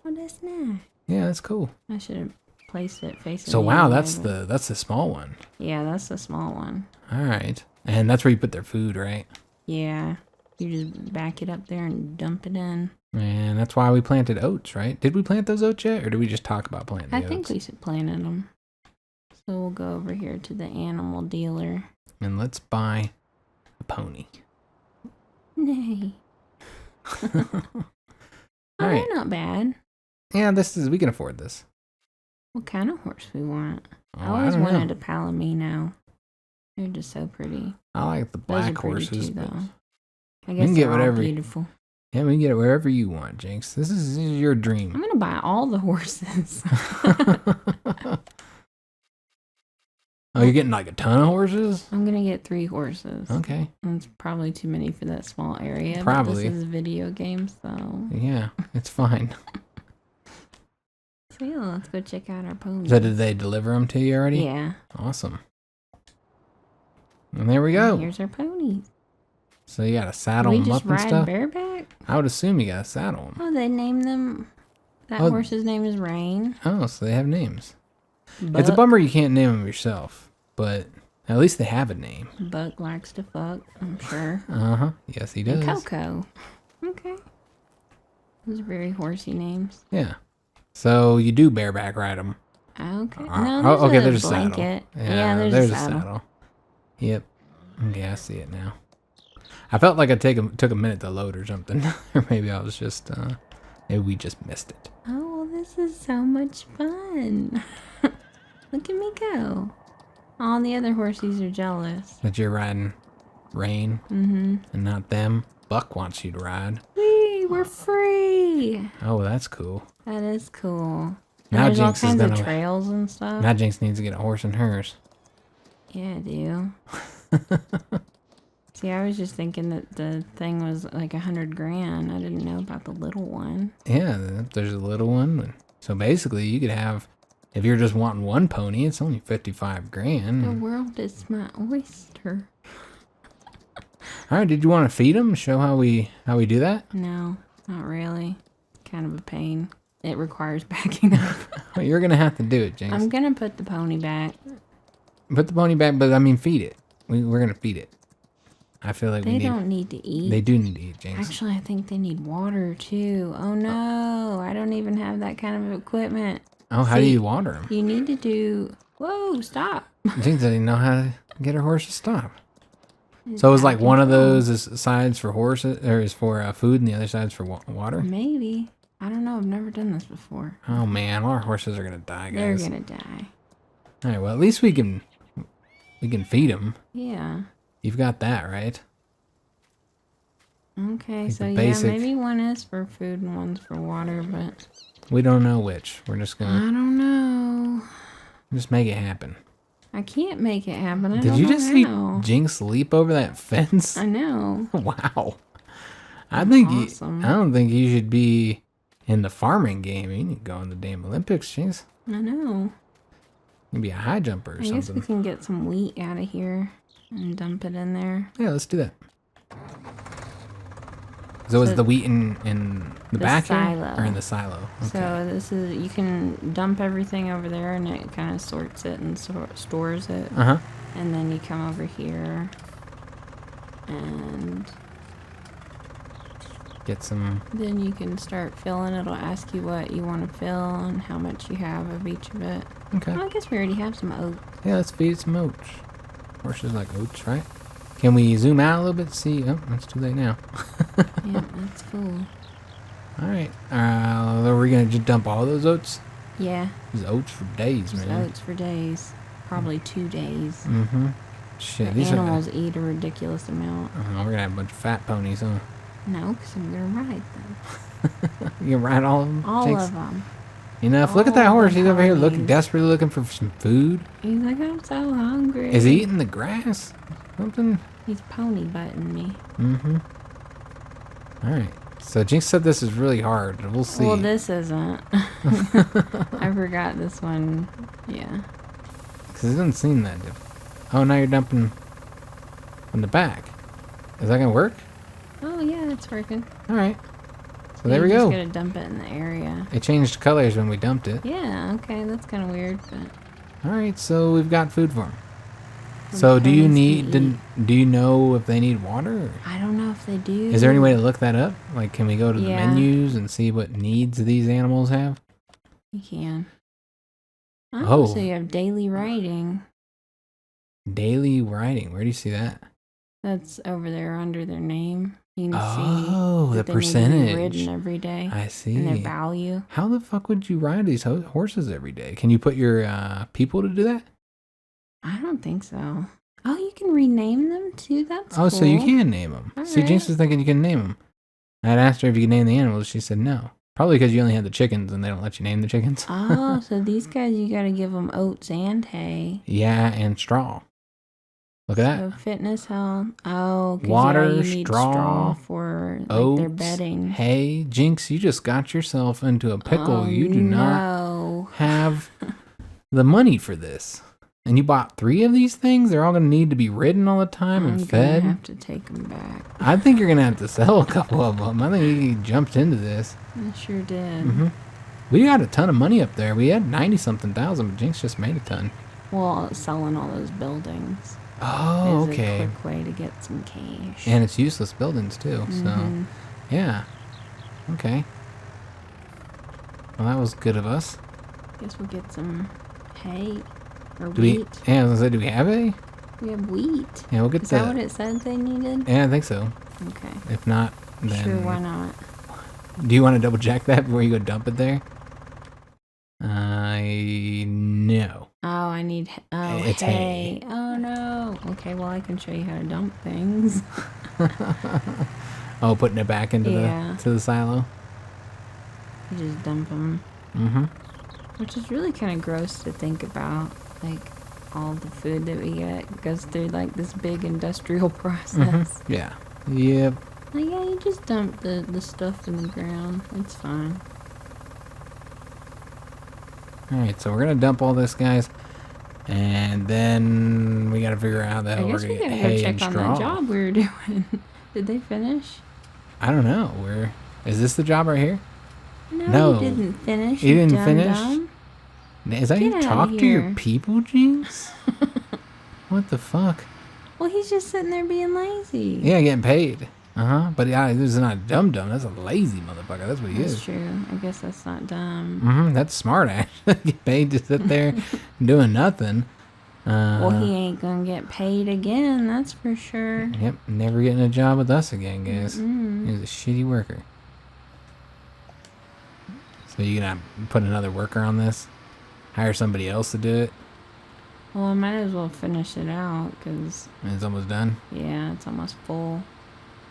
Oh, that's nice. Yeah, that's cool. I should have placed it facing So the wow, other that's way, the small one. but- Yeah, that's the small one. All right, and that's where you put their food, right? Yeah. You just back it up there and dump it in. And that's why we planted oats, right? Did we plant those oats yet, or did we just talk about planting the I oats? think we should planted them. So we'll go over here to the animal dealer. And let's buy a pony. Nay. All Oh, right. they're not bad. Yeah, we can afford this. What kind of horse we want? Oh, I always don't know. wanted a Palomino. They're just so pretty. I like the Those black are pretty horses. too, But though. I can guess get they're all whatever- beautiful. yeah, we can get it wherever you want, Jinx. This is your I'm dream. gonna buy all the horses. Oh, you're getting like a ton of horses? I'm gonna get 3 horses. Okay. That's probably too many for that small area. Probably. But this is a video game, so. Yeah, it's fine. So yeah, let's go check out our ponies. So did they deliver them to you already? Yeah. Awesome. And there we go. Here's our ponies. So you got to saddle We them just up and ride stuff? bareback? I would assume you got to saddle them. Oh, they named them. That Oh. horse's name is Rain. Oh, so they have names. It's a Buck- bummer you can't name them yourself, but at least they have a name. Buck likes to fuck, I'm sure. Uh-huh. Yes, he does. And Coco. Okay. Those are very horsey names. Yeah. So you do bareback ride them. Okay. Oh, No, okay, there's there's a a saddle. blanket. Yeah, there's a saddle. Yep. Okay, I see it now. I felt like it took a minute to load or something. Or maybe I was just, maybe we just missed it. Oh, well, this is so much fun. Look at me go. All the other horsies are jealous. But you're riding Rain Mm-hmm. and not them. Buck wants you to ride. Whee, we're free. Oh, that's cool. That is cool. And Now there's all Jinx is kinds of gonna- trails and stuff. Now Jinx needs to get a horse in hers. Yeah, I do. See, I was just thinking that the thing was like 100 grand. I didn't know about the little one. Yeah, there's a little one. So basically, you could have, if you're just wanting one pony, it's only 55 grand. The world is my oyster. All right, did you want to feed them? Show how we do that? No, not really. Kind of a pain. It requires backing up. Well, you're gonna have to do it, Jinx. I'm gonna put the pony back. Put the pony back, but I mean, feed it. We're gonna feed it. I feel like They don't need to eat. They do need to eat, Jinx. Actually, I think they need water too. Oh no, I don't even have that kind of equipment. Oh, how do See, you water them? You need to do. Whoa, stop. Jinx doesn't know how to get her horse to stop. So it's like one of those is sides for horses, or is for food, and the other side's for water. Maybe. I don't know. I've never done this before. Oh man, our horses are gonna die, They're guys. gonna die. All right, well at least we can feed them. Yeah. You've got that, right? Okay, Like so the yeah, basic- maybe one is for food and one's for water, but We don't know which. We're just I gonna don't know. just make it happen. I can't make it happen. I Did don't you know just see how. Jinx leap over that fence? I know. Wow. I think awesome. I don't think you should be In the farming game, you need to go in the damn Olympics, jeez. I know. You'd be a high jumper or I guess we something. can get some wheat out of here and dump it in there. Yeah, let's do that. So is the wheat in the back silo. here? Or in the silo? Okay. So this is, you can dump everything over there and it kind of sorts it and stores it. Uh-huh. And then you come over here and Get some... then you can start filling. It'll ask you what you want to fill and how much you have of each of it. Okay. Well, I guess we already have some oats. Yeah, let's feed it some oats. Horses like oats, right? Can we zoom out a little bit to see? Oh, it's too late now. Yeah, that's cool. Alright. Are we going to just dump all those oats? Yeah. There's oats for days, Just man. oats for days. Probably 2 days. Mm-hmm. Shit, The these animals eat a ridiculous amount. we're going to have a bunch of fat ponies, huh? No, because I'm going to ride them. You can ride all of them? All Jinx? of them. Enough. Look at that all horse. the He's over here ponies. desperately looking for some food. He's like, I'm so hungry. Is he eating the grass? Something? He's pony butting me. Mm-hmm. Alright. So Jinx said this is really hard. We'll see. Well, this isn't. I forgot this one. Yeah. Because it doesn't seem that difficult. Oh, now you're dumping from the back. Is that going to work? Oh, yeah, it's working. Alright. So there we You go. just gotta dump it in the area. It changed colors when we dumped it. Yeah, okay, that's kind of weird, but... Alright, so we've got food for them. So do you ponies can need... Do you know if they need water? Or I don't know if they do. is there any way to look that up? Like, can we go to the Yeah. menus and see what needs these animals have? You can. Oh. So you have daily writing. Daily writing. Where do you see that? That's over there under their name. You can Oh, see the that they need to be percentage. ridden every day. I see. And their value. How the fuck would you ride these horses every day? Can you put your people to do that? I don't think so. Oh, you can rename them too? That's Oh, cool. so you can name them. See, Jinx Alright. was thinking you can name them. I had asked her if you could name the animals. She said no. Probably because you only had the chickens and they don't let you name the chickens. Oh, so these guys, you gotta give them oats and hay. Yeah, and straw. Look at So that. fitness, health. Oh, 'cause Water, you need straw, for like Oats, their bedding. Hey, Jinx, you just got yourself into a pickle. Oh, You do not no. have the money for this. And you bought 3 of these things? They're all going to need to be ridden all the time and I'm fed? gonna have to take them back. I think you're going to have to sell a couple of them. I think you jumped into this. I sure did. Mm-hmm. We got a ton of money up there. We had 90-something thousand, but Jinx just made a ton. Well, selling all those buildings Oh, is okay. a quick way to get some cash. And it's useless buildings, too. So, Mhm. yeah. Okay. Well, that was good of us. Guess we'll get some hay or Do we? wheat. Yeah, I was gonna say, do we have any? We have wheat. Yeah, we'll get Is that. that what it said they needed? Yeah, I think so. Okay. If not, then Sure, why not? do you want to double check that before you go dump it there? No. Oh, I need. Oh, It's hay. Oh no. Okay, well I can show you how to dump things. Oh, putting it back into Yeah. the silo. You just dump them, Mm-hmm. which is really kind of gross to think about. Like all the food that we get goes through like this big industrial process. Yeah. Yep. Like, yeah, you just dump the stuff in the ground. It's fine. All right, so we're gonna dump all this, guys, and then we gotta figure out how the I hell we're guess gonna we get gotta go hay and check on straw. that job we were doing. Did they finish? I don't know. Where is this the job right here? No, No. you didn't finish. You didn't dumb finish? dumb. Is that Get you outta talk to your here. people, Jinx? What the fuck? Well, he's just sitting there being lazy. Yeah, getting paid. But yeah, this is not dumb dumb. That's a lazy motherfucker. That's what he That's is. true. I guess that's not dumb. That's smart ass. Get paid to sit there doing nothing. Well, he ain't gonna get paid again, that's for sure. Yep, never getting a job with us again, guys. Mm. He's a shitty worker. So you gonna put another worker on this? Hire somebody else to do it? Well, I might as well finish it out, because, And it's almost done? yeah, it's almost full.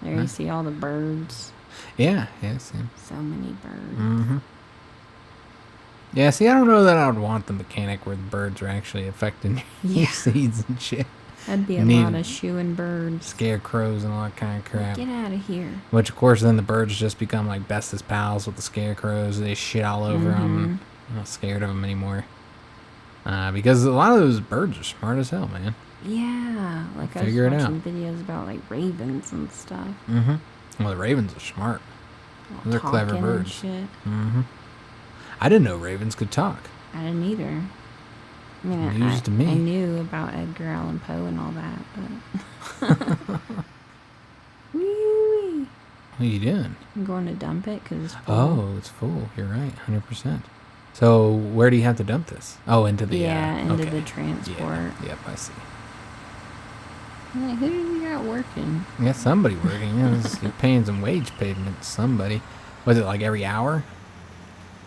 There Huh? you see all the birds. Yeah, see. So many birds. Mm-hmm. Yeah, see, I don't know that I would want the mechanic where the birds are actually affecting your Yeah. seeds and shit. That'd be a Need lot of shooing birds. scarecrows and all that kind of crap. Get out of here. Which, of course, then the birds just become like bestest pals with the scarecrows. They shit all over them. I'm not scared of them anymore. Because a lot of those birds are smart as hell, man. Yeah, like I was watching videos about like ravens and stuff. Well, the ravens are smart. They're clever birds. Shit. I didn't know ravens could talk. I didn't either. I mean, News to me. I knew about Edgar Allan Poe and all that, but... Wee-wee. What are you doing? I'm going to dump it because it's full. Oh, it's full. You're right, 100%. So where do you have to dump this? Oh, into the... into the transport. Yeah. Yep, I see. I'm like, who do we got working? Yeah, somebody working. You're paying some wage payment to somebody. Was it like every hour?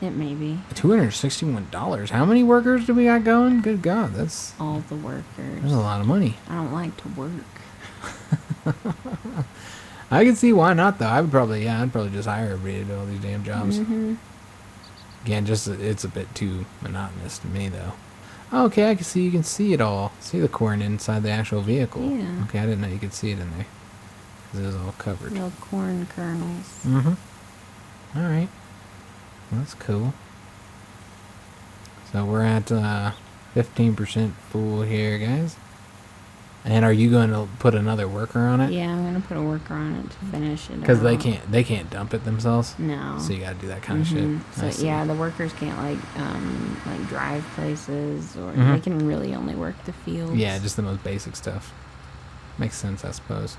It may be. $261. How many workers do we got going? Good God, that's... all the workers. That's a lot of money. I don't like to work. I can see why not, though. I'd probably just hire everybody to do all these damn jobs. Again, it's a bit too monotonous to me, though. Okay, I can see you can see it all. See the corn inside the actual vehicle. Yeah. Okay, I didn't know you could see it in there. Because it was all covered. Little corn kernels. All right. Well, that's cool. So we're at 15% full here, guys. And are you going to put another worker on it? Yeah, I'm going to put a worker on it to finish it. Because they can't dump it themselves? No. So you got to do that kind of shit. So yeah, the workers can't like drive places, or they can really only work the fields. Yeah, just the most basic stuff. Makes sense, I suppose.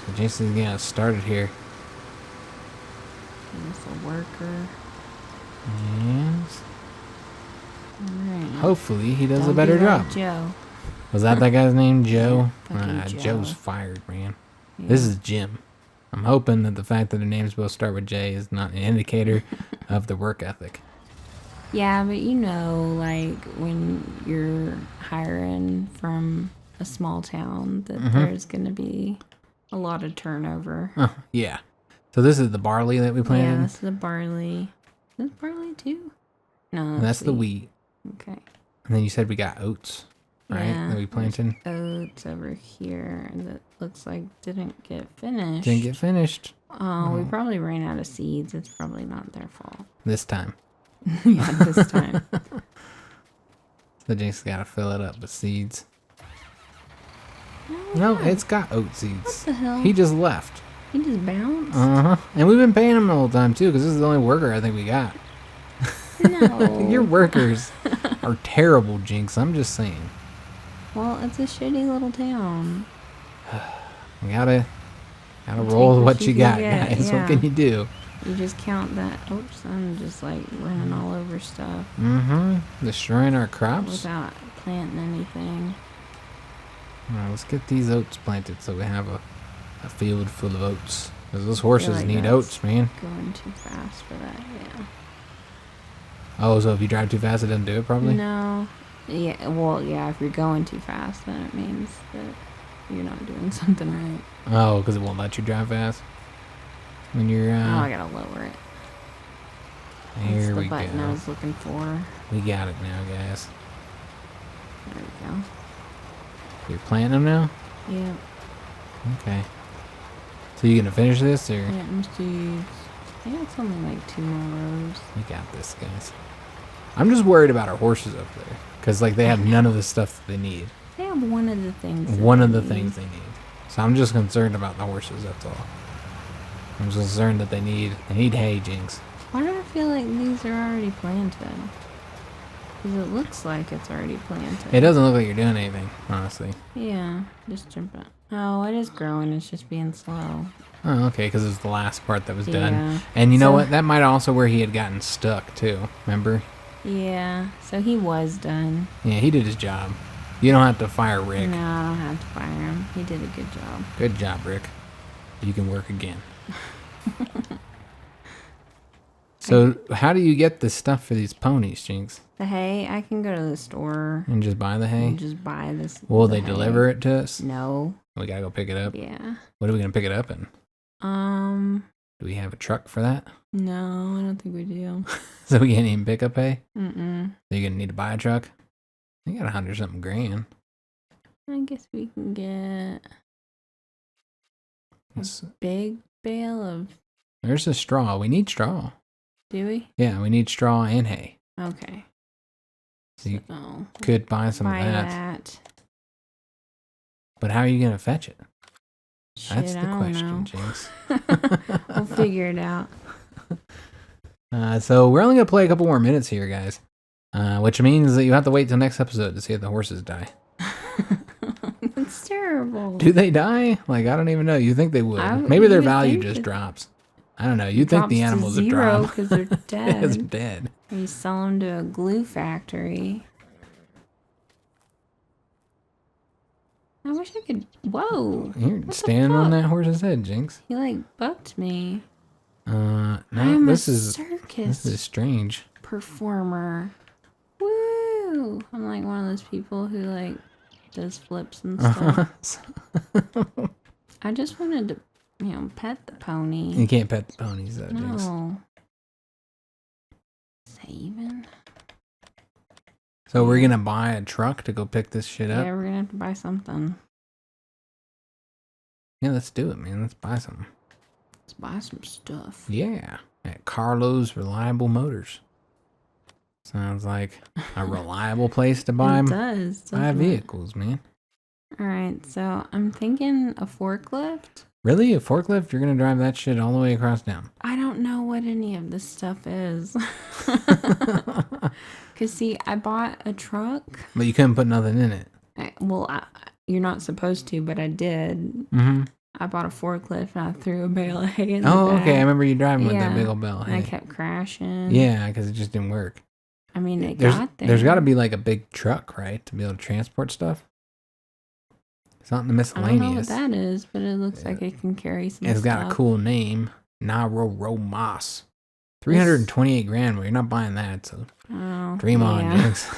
So Jason's getting us started here. Give us a worker. Yes. Alright. Hopefully he does Don't a better be like job. Joe. Was that guy's name, Joe? Yeah, Joe. Joe's fired, man. Yeah. This is Jim. I'm hoping that the fact that the name's supposed to start with J is not an indicator of the work ethic. Yeah, but you know, like when you're hiring from a small town, that there's going to be a lot of turnover. Yeah. So this is the barley that we planted? Yeah, this is the barley. Is this barley too? No, That's the wheat. Okay. And then you said we got oats, right? Yeah, That we planted? Oats over here that looks like didn't get finished. Didn't get finished. Oh, we probably ran out of seeds. It's probably not their fault. This time. Yeah, this time. So Jake's got to fill it up with seeds. No, it's got oat seeds. What the hell? He just left. He just bounced? And we've been paying him the whole time, too, because this is the only worker I think we got. No. Your workers are terrible, Jinx. I'm just saying. Well, it's a shitty little town. You gotta roll with what you got, guys. Yeah. What can you do? You just count that. Oops, I'm just like running all over stuff. Destroying our crops. Without planting anything. Alright, let's get these oats planted so we have a field full of oats. Because those horses like need oats, man. Going too fast for that, yeah. Oh, so if you drive too fast, it doesn't do it, probably? No. Yeah, well, yeah, if you're going too fast, then it means that you're not doing something right. Oh, because it won't let you drive fast? When you're, oh, I gotta lower it. Here That's we the button I go. was looking for. We got it now, guys. There we go. You're planting them now? Yeah. Okay. So you gonna finish this, or? Planting seeds. I think it's only like 2 more rows. We got this, guys. I'm just worried about our horses up there. Because, like, they have none of the stuff that they need. They have one of the things. One of the things they need. So I'm just concerned about the horses, that's all. I'm just concerned that they need hay, Jinx. Why do I feel like these are already planted? Because it looks like it's already planted. It doesn't look like you're doing anything, honestly. Yeah, just jump it. Oh, it is growing. It's just being slow. Oh, okay, because it was the last part that was done. Yeah. And you know what? That might also where he had gotten stuck, too. Remember? Yeah, so he was done. Yeah, he did his job. You don't have to fire Rick. No, I don't have to fire him. He did a good job. Good job, Rick. You can work again. So, how do you get the stuff for these ponies, Jinx? The hay, I can go to the store. And just buy the hay? And just buy this. Will they deliver it to us? No. We gotta go pick it up? Yeah. What are we gonna pick it up in? Do we have a truck for that? No, I don't think we do. So we can't even pick up hay? Mm-mm. So you're gonna need to buy a truck? You got 100-something grand. I guess we can get a big bale of... There's a straw. We need straw. Do we? Yeah, we need straw and hay. Okay. So you could buy some of that. But how are you going to fetch it? Shit, That's the question, Jinx. We'll figure it out. So we're only going to play a couple more minutes here, guys. Which means that you have to wait till next episode to see if the horses die. That's terrible. Do they die? Like, I don't even know. You think they would. Maybe their value just drops. I don't know. You think the animals would drop. Because they're dead. Because they're dead. Or you sell them to a glue factory. I wish I could... Whoa. You're standing on that horse's head, Jinx. He, like, bucked me. No, I'm this a is... circus This is strange. performer. Woo! I'm like one of those people who, like, does flips and stuff. I just wanted to, you know, pet the pony. You can't pet the ponies, though, Jinx. No. Saving. So we're going to buy a truck to go pick this shit up? Yeah, we're going to have to buy something. Yeah, let's do it, man. Let's buy something. Let's buy some stuff. Yeah. At Carlo's Reliable Motors. Sounds like a reliable place to buy vehicles, man. All right, so I'm thinking a forklift. Really? A forklift? You're going to drive that shit all the way across town? I don't know what any of this stuff is. Because, see, I bought a truck. But you couldn't put nothing in it. You're not supposed to, but I did. Mm-hmm. I bought a forklift and I threw a bale of hay in the back. back. Okay. I remember you driving with that big old bale of hay. And I kept crashing. Yeah, because it just didn't work. I mean, it got there. There's got to be like a big truck, right? To be able to transport stuff. It's not in the miscellaneous. I don't know what that is, but it looks like it can carry some It's stuff. got a cool name. Naro Moss. 328 grand. Well, you're not buying that, so dream on, Jinx.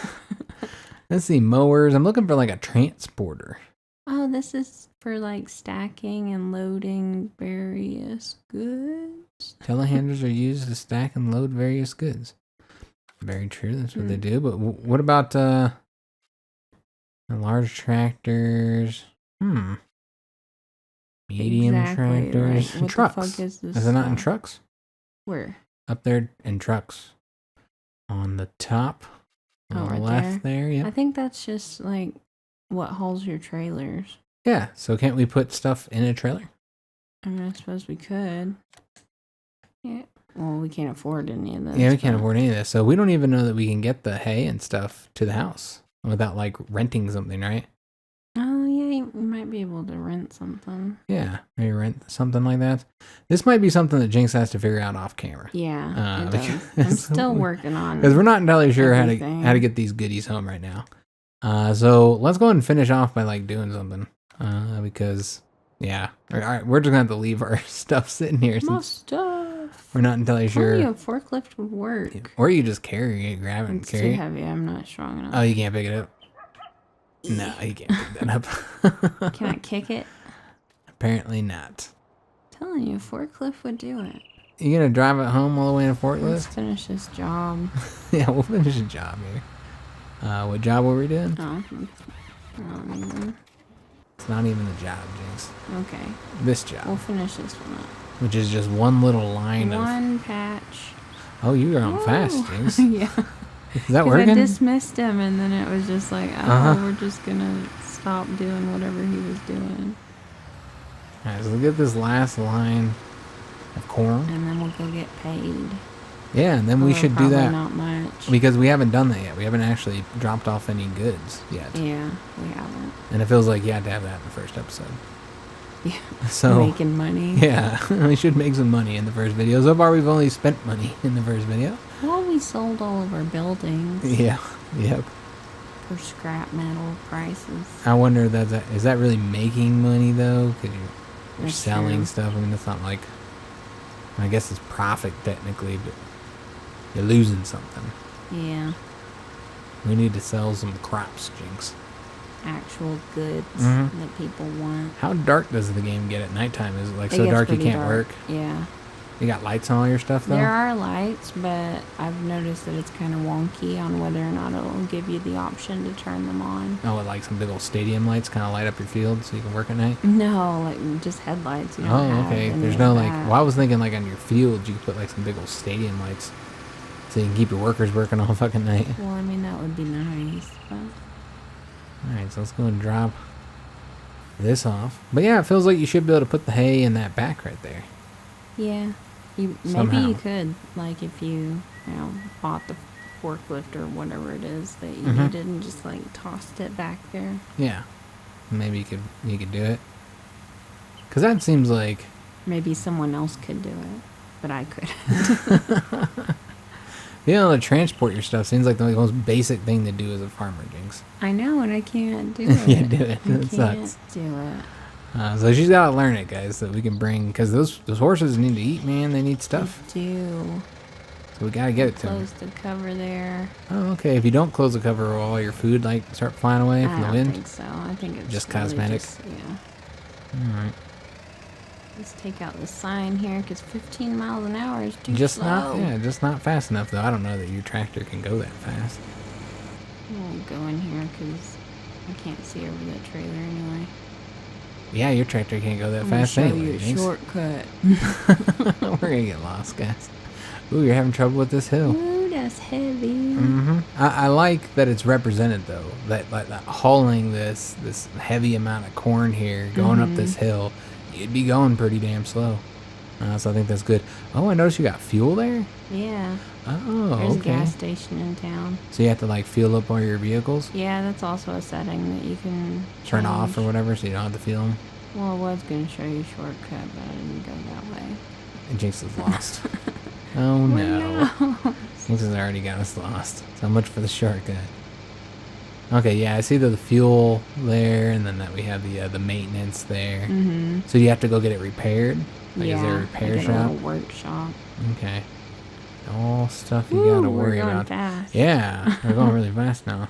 Let's see, mowers. I'm looking for like a transporter. Oh, this is for like stacking and loading various goods. Telehandlers are used to stack and load various goods. Very true. That's what they do. But what about large tractors? Medium tractors. Right. What Trucks. the fuck is this? Is it not in trucks? Where? Up there in trucks. On the top. On the right left there. Yeah. I think that's just like what hauls your trailers. Yeah. So can't we put stuff in a trailer? I mean, I suppose we could. Yeah. Well, we can't afford any of this. Yeah, we can't afford any of this. So we don't even know that we can get the hay and stuff to the house without like renting something, right? Oh, yeah, you might be able to rent something. Yeah, maybe rent something like that. This might be something that Jinx has to figure out off camera. Yeah, it does. I'm still working on it. Because we're not entirely sure how to get these goodies home right now. So let's go ahead and finish off by like doing something. Because yeah, all right, we're just gonna have to leave our stuff sitting here. My stuff. We're not entirely sure. Only a forklift would work. Or you just carry it, grab it, and carry it. It's too heavy. I'm not strong enough. Oh, you can't pick it up. No, you can't pick that up. Can I kick it? Apparently not. I'm telling you, a forklift would do it. You gonna drive it home all the way in a forklift? Let's finish this job. Yeah, we'll finish the job here. What job were we doing? Oh, not even. It's not even a job, Jinx. Okay. This job. We'll finish this one up. Which is just one little line of... One patch. Oh, you're on fast, Jinx. Yeah. Is that working? I dismissed him, and then it was just like, we're just gonna stop doing whatever he was doing. Alright, so we'll get this last line of corn. And then we'll go get paid. Yeah, and then we should do that. Not much. Because we haven't done that yet. We haven't actually dropped off any goods yet. Yeah, we haven't. And it feels like you had to have that in the first episode. Yeah. So making money. Yeah, we should make some money in the first video. So far, we've only spent money in the first video. Well, we sold all of our buildings. Yeah, yep. For scrap metal prices. I wonder, is that really making money, though? Because you're selling true. stuff. I mean, it's not like... I guess it's profit, technically, but you're losing something. Yeah. We need to sell some crops, Jinx. Actual goods that people want. How dark does the game get at nighttime? Is it like so dark you can't work? Yeah. You got lights on all your stuff though? There are lights, but I've noticed that it's kind of wonky on whether or not it'll give you the option to turn them on. Oh, like some big old stadium lights kind of light up your field so you can work at night? No, like just headlights. You don't Oh, have okay. any There's of no like, that. well, I was thinking like on your field you could put like some big old stadium lights so you can keep your workers working all fucking night. Well, I mean, that would be nice, but... Alright, so let's go and drop this off. But yeah, it feels like you should be able to put the hay in that back right there. Yeah. Maybe Somehow. you could, like, if you bought the forklift or whatever it is that you Mhm. needed and just, like, tossed it back there. Yeah. Maybe you could do it. Because that seems like... Maybe someone else could do it, but I could. Being able to transport your stuff seems like the most basic thing to do as a farmer, Jinx. I know, and I can't do it. Yeah, do it. I It can't sucks. do it. So she's got to learn it, guys, so we can bring... Because those horses need to eat, man. They need stuff. I do. So we got to get it to them. Close the cover there. Oh, okay. If you don't close the cover, will all your food, like, start flying away I from the don't wind? think so. I think it's Just really cosmetic? yeah. Alright. Let's take out the sign here, because 15 miles an hour is too Just slow. just not fast enough, though. I don't know that your tractor can go that fast. I won't go in here, because I can't see over that trailer anyway. Yeah, your tractor can't go that I'm gonna fast show anyway. you a Jinx. shortcut. We're gonna get lost, guys. Ooh, you're having trouble with this hill. Ooh, that's heavy. Mm-hmm. I like that it's represented though. That hauling this heavy amount of corn here, going up this hill, you'd be going pretty damn slow. So I think that's good. Oh, I noticed you got fuel there. Yeah. Oh, There's a okay. gas station in town. So you have to like fuel up all your vehicles, Yeah, that's also a setting that you can turn off or change. whatever, so you don't have to fuel them. Well, I was going to show you a shortcut, but I didn't go that way. And Jinx is lost. Oh no. Jinx has already got us lost. So much for the shortcut. Okay, yeah, I see the fuel there, and then that we have the maintenance there. Mm-hmm. So you have to go get it repaired? Like, Yeah. is there a repair like shop? A little workshop. Okay. All stuff you Ooh, gotta we're worry going about. fast. Yeah, we're going really fast now.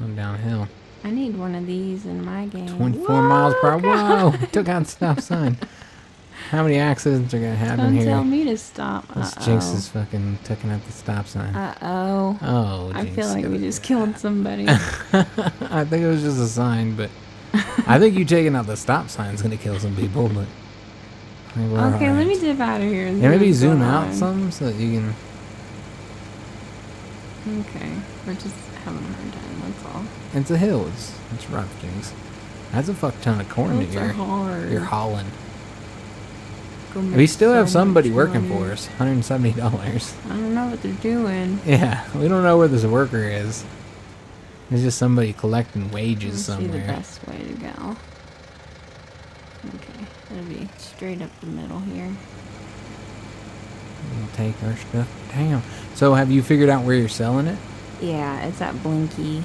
Going downhill. I need one of these in my game. 24 miles per hour. Whoa, Whoa! Took out the stop sign. How many accidents are gonna happen Don't here? tell me to stop. This Jinx is fucking taking out the stop sign. Uh-oh. Oh, I Jinx feel like we gotta- just killed somebody. I think it was just a sign, but I think you taking out the stop sign is gonna kill some people. But I think we're Okay, let alright. me dip out of here. And Yeah, maybe then zoom go out on. some so that you can. Okay, we're just having a hard time, that's all. It's a hill. It's rough, Jinx. That's a fuck ton of corn that Those are hard. you're hauling. Go We make still so have somebody much working money. for us. $170. I don't know what they're doing. Yeah, we don't know where this worker is. There's just somebody collecting wages Let's see the somewhere. best way to go. Okay, it'll be straight up the middle here. We'll take our stuff down. So have you figured out where you're selling it? Yeah, it's that blinky.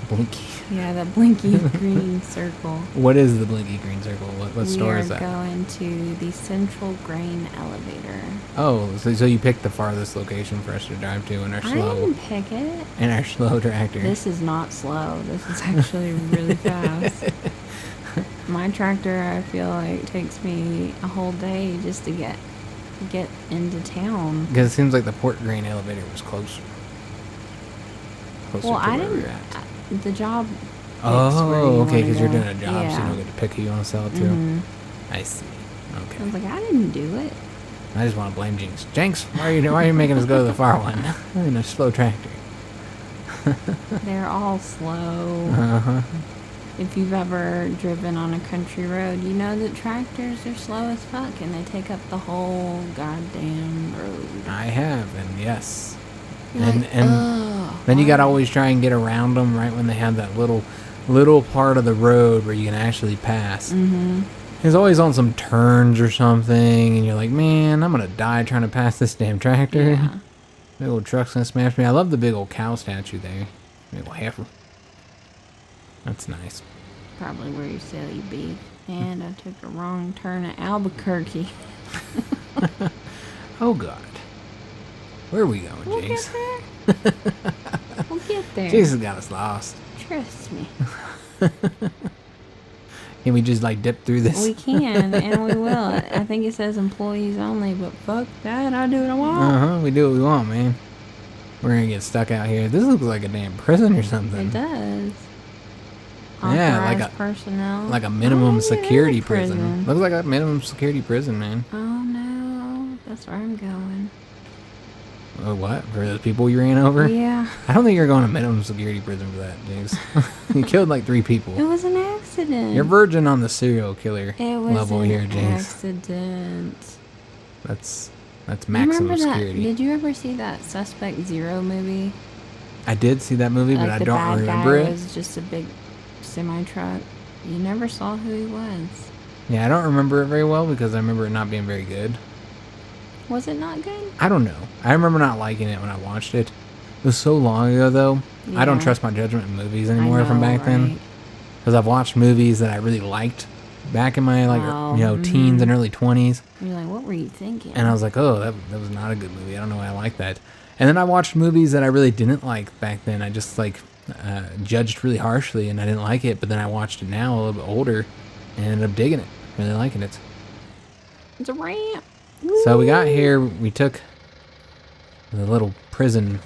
Blinky. Yeah, that blinky green circle. What is the Blinky Green Circle? What store is We are that? going to the Central Grain Elevator. Oh, so you picked the farthest location for us to drive to in our I slow didn't pick it. tractor. This is not slow. This is actually really fast. My tractor, I feel like, takes me a whole day just to get into town. Because it seems like the Port Grain elevator was closer. Closer Well, to I where we're didn't. at. The job. Oh, okay, because you're go. doing a job, so you don't get to pick who you want to sell it to. Mhm. I see. I Okay. was like, I didn't do it. I just want to blame Jinx. Jinx, why are you making us go to the far one in a slow tractor? They're all slow. Uh-huh. If you've ever driven on a country road, you know that tractors are slow as fuck and they take up the whole goddamn road. I have, and yes. You're And like, and "Ugh, then you got to why?" always try and get around them right when they have that little part of the road where you can actually pass. Mhm. It's always on some turns or something, and you're like, man, I'm gonna die trying to pass this damn tractor. Yeah. Big old truck's gonna smash me. I love the big old cow statue there. Big old heifer. That's nice. Probably where you sell your beef. And I took a wrong turn at Albuquerque. Oh God. Where are we going, We'll Jinx? get there. We'll get there. Jesus got us lost. Trust me. Can we just like dip through this? We can, and we will. I think it says employees only, but fuck that. I do what I want. We do what we want, man. We're gonna get stuck out here. This looks like a damn prison or something. It does. Yeah, Authorized personnel. like a minimum security prison. Looks like a minimum security prison, man. Oh no, that's where I'm going. Oh, what? For those people you ran over? Yeah. I don't think you're going to minimum security prison for that, Jinx. You killed like 3 people. It was an accident. You're virgin on the serial killer level here, Jinx. It was an accident. That's maximum security. Did you ever see that Suspect Zero movie? I did see that movie, but I don't remember it. It was just a big semi-truck. You never saw who he was. Yeah, I don't remember it very well because I remember it not being very good. Was it not good? I don't know. I remember not liking it when I watched it. It was so long ago, though. Yeah. I don't trust my judgment in movies anymore from back then. Because I've watched movies that I really liked back in my teens and early 20s. You're like, what were you thinking? And I was like, oh, that was not a good movie. I don't know why I like that. And then I watched movies that I really didn't like back then. I just judged really harshly and I didn't like it. But then I watched it now a little bit older and ended up digging it, really liking it. It's a ramp. So we got here, we took the little prison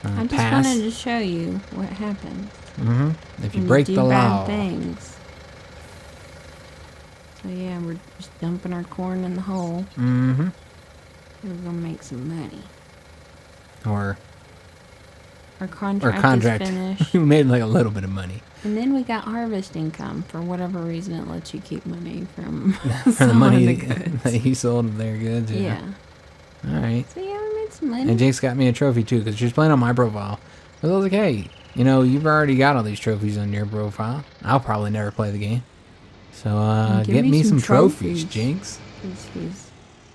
I just wanted to show you what happens. If you break the law. Bad things. So yeah, we're just dumping our corn in the hole. We're gonna make some money. Or our contract is finished. We made like a little bit of money. And then we got harvest income. For whatever reason, it lets you keep money from the money that you sold of their goods. Yeah. All right. So yeah, we made some money. And Jinx got me a trophy too because she was playing on my profile. I was like, hey, you've already got all these trophies on your profile. I'll probably never play the game. So get me some trophies, Jinx.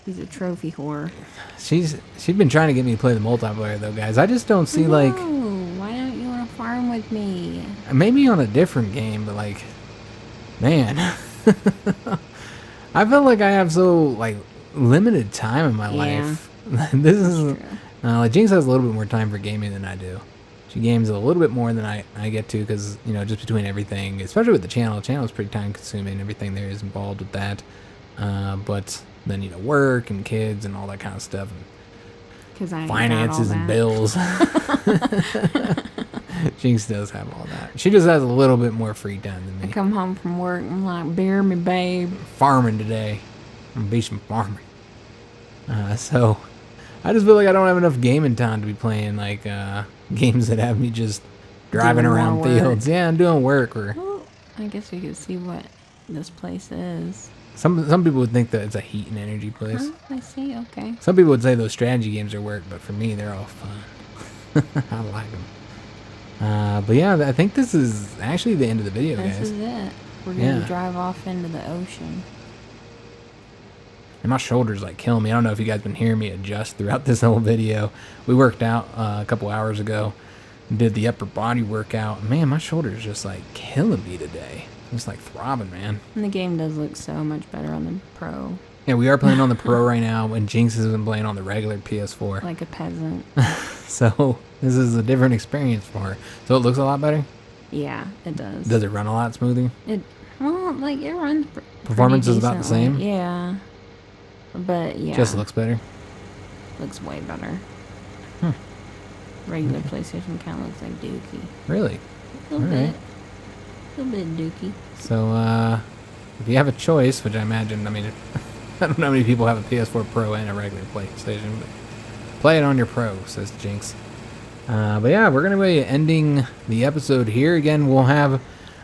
He's a trophy whore. She's been trying to get me to play the multiplayer though, guys. I just don't see why don't you want to farm with me? Maybe on a different game, but man, I feel like I have so limited time in my life. This is Jinx has a little bit more time for gaming than I do. She games a little bit more than I get to because just between everything, especially with the channel. The channel is pretty time consuming. Everything there is involved with that, but then work and kids and all that kind of stuff. Because I finances and bills. Jinx does have all that. She just has a little bit more free time than me. I come home from work and I'm like, bear me, babe. Farming today. I'm gonna be some farming. So I just feel like I don't have enough gaming time to be playing games that have me just driving around fields. Yeah, I'm doing work. Well, I guess we could see what this place is. Some people would think that it's a heat and energy place. Oh, I see. Okay. Some people would say those strategy games are work, but for me, they're all fun. I like them. But yeah, I think this is actually the end of the video, guys. This is it. We're going to drive off into the ocean. And my shoulders killing me. I don't know if you guys been hearing me adjust throughout this whole video. We worked out a couple hours ago. Did the upper body workout. Man, my shoulders just killing me today. Just throbbing, man. And the game does look so much better on the Pro. Yeah, we are playing on the Pro right now, and Jinx has been playing on the regular PS4. Like a peasant. So this is a different experience for her. So it looks a lot better? Yeah, it does. Does it run a lot smoother? It runs Performance is about the same? Yeah. But yeah. Just looks better? Looks way better. Regular PlayStation kind of looks like dookie. Really? A little bit. A little bit dookie. So, if you have a choice, which I imagine, I don't know how many people have a PS4 Pro and a regular PlayStation, but play it on your Pro, says Jinx. But yeah, we're going to be ending the episode here. Again, we'll have,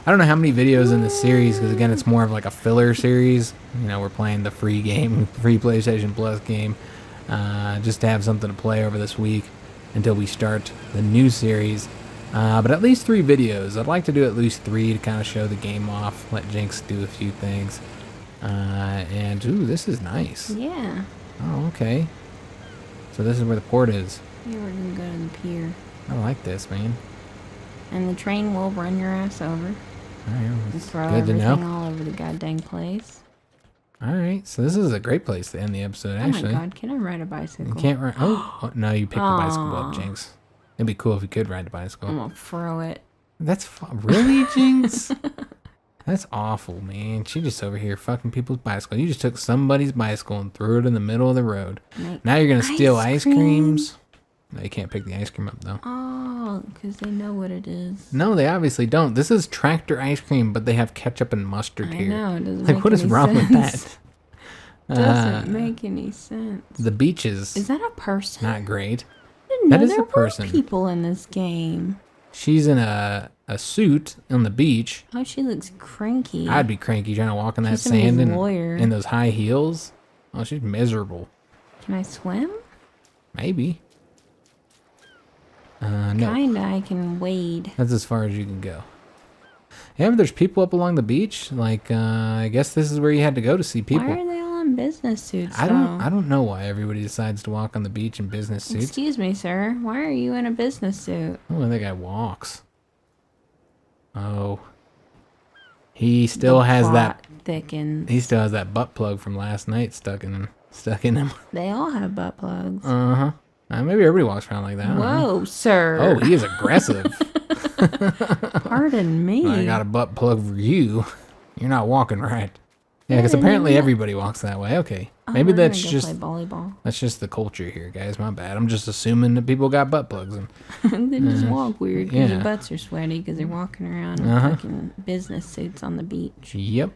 I don't know how many videos in this series, because again, it's more of a filler series. We're playing the free game, free PlayStation Plus game, just to have something to play over this week until we start the new series. But at least 3 videos. I'd like to do at least 3 to kind of show the game off, let Jinx do a few things. And, ooh, this is nice. Yeah. Oh, okay. So this is where the port is. Yeah, we're going to go to the pier. I like this, man. And the train will run your ass over. Alright, and throw everything all over the goddamn place. Alright, so this is a great place to end the episode, actually. Oh my god, can I ride a bicycle? You can't ride... Oh, no, you picked the bicycle up, Jinx. It'd be cool if you could ride the bicycle. I'm gonna throw it. That's really, Jinx? That's awful, man. She just over here fucking people's bicycle. You just took somebody's bicycle and threw it in the middle of the road. Now you're gonna steal ice creams. No, you can't pick the ice cream up though. Oh, because they know what it is. No, they obviously don't. This is tractor ice cream, but they have ketchup and mustard here. I know, it doesn't Like, make what is any wrong with sense. that? Doesn't make any sense. The beaches. Is that a person? Not great. I didn't That know is there a person. were people in this game. She's in a suit on the beach. Oh, she looks cranky. I'd be cranky trying to walk in that She's somebody's sand lawyer. in those high heels. Oh, she's miserable. Can I swim? Maybe. No. Kinda, I can wade. That's as far as you can go. Yeah, but there's people up along the beach. Like, I guess this is where you had to go to see people. Why are they all in business suits, I don't know why everybody decides to walk on the beach in business suits. Excuse me, sir. Why are you in a business suit? Oh, that guy walks. Oh. He still has that. Thickens. He still has that butt plug from last night stuck in him. They all have butt plugs. Uh-huh. Maybe everybody walks around like that. Whoa, sir. Oh, he is aggressive. Pardon me. I got a butt plug for you. You're not walking right. Yeah, because apparently everybody walks that way. Okay. Maybe we're that's gonna go just play volleyball. that's just the culture here, guys. My bad. I'm just assuming that people got butt plugs. And They just walk weird because yeah. their butts are sweaty because they're walking around in fucking business suits on the beach. yep.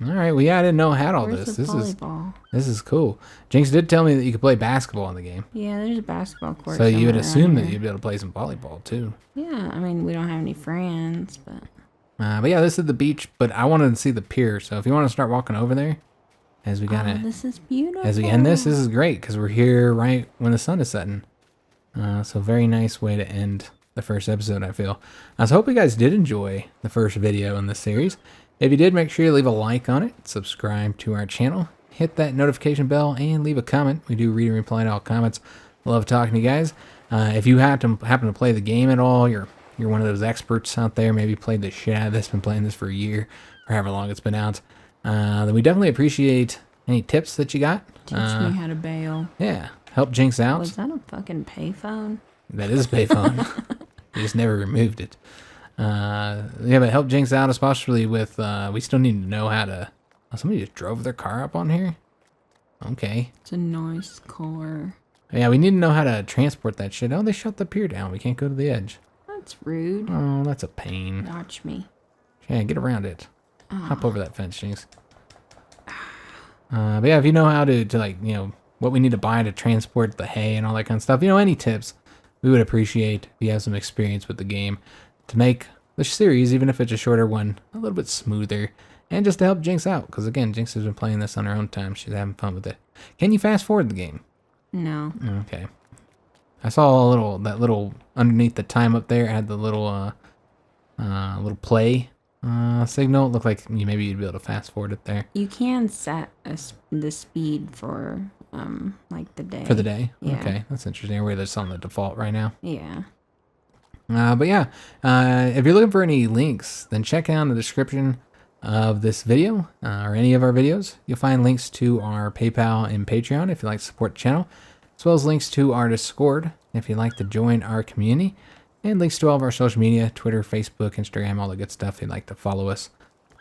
All right. Well, yeah, I didn't know I had all Where's this. the This volleyball? is cool. Jinx did tell me that you could play basketball in the game. Yeah, there's a basketball court. So you would somewhere assume around that here. you'd be able to play some volleyball too. Yeah, I mean, we don't have any friends, but But yeah, this is the beach. But I wanted to see the pier. So if you want to start walking over there, as we kind of this is beautiful. as we end this is great because we're here right when the sun is setting. So very nice way to end the first episode, I feel. So I hope you guys did enjoy the first video in this series. If you did, make sure you leave a like on it, subscribe to our channel, hit that notification bell, and leave a comment. We do read and reply to all comments. Love talking to you guys. If you happen to play the game at all, you're one of those experts out there, maybe played the shit out of this, been playing this for a year, or however long it's been out, then we definitely appreciate any tips that you got. Teach me how to bail. Yeah, help Jinx out. Was that a fucking payphone? That is a payphone. You just never removed it. Yeah, but help Jinx out, especially with, we still need to know how to, oh, somebody just drove their car up on here? Okay. It's a nice car. Yeah, we need to know how to transport that shit. Oh, they shut the pier down. We can't go to the edge. That's rude. Oh, that's a pain. Watch me. Yeah, get around it. Hop over that fence, Jinx. But yeah, if you know how to like, you know, what we need to buy to transport the hay and all that kind of stuff, you know, any tips, we would appreciate if you have some experience with the game to make the series, even if it's a shorter one, a little bit smoother, and just to help Jinx out, because again, Jinx has been playing this on her own time. She's having fun with it. Can you fast forward the game? No. Okay. I saw that little underneath the time up there, it had the little play signal. It looked like maybe you'd be able to fast forward it there. You can set the speed for like the day. For the day? Yeah. Okay, that's interesting. We're just on the default right now. Yeah. But yeah, if you're looking for any links, then check out the description of this video or any of our videos. You'll find links to our PayPal and Patreon if you'd like to support the channel, as well as links to our Discord if you'd like to join our community, and links to all of our social media, Twitter, Facebook, Instagram, all the good stuff if you'd like to follow us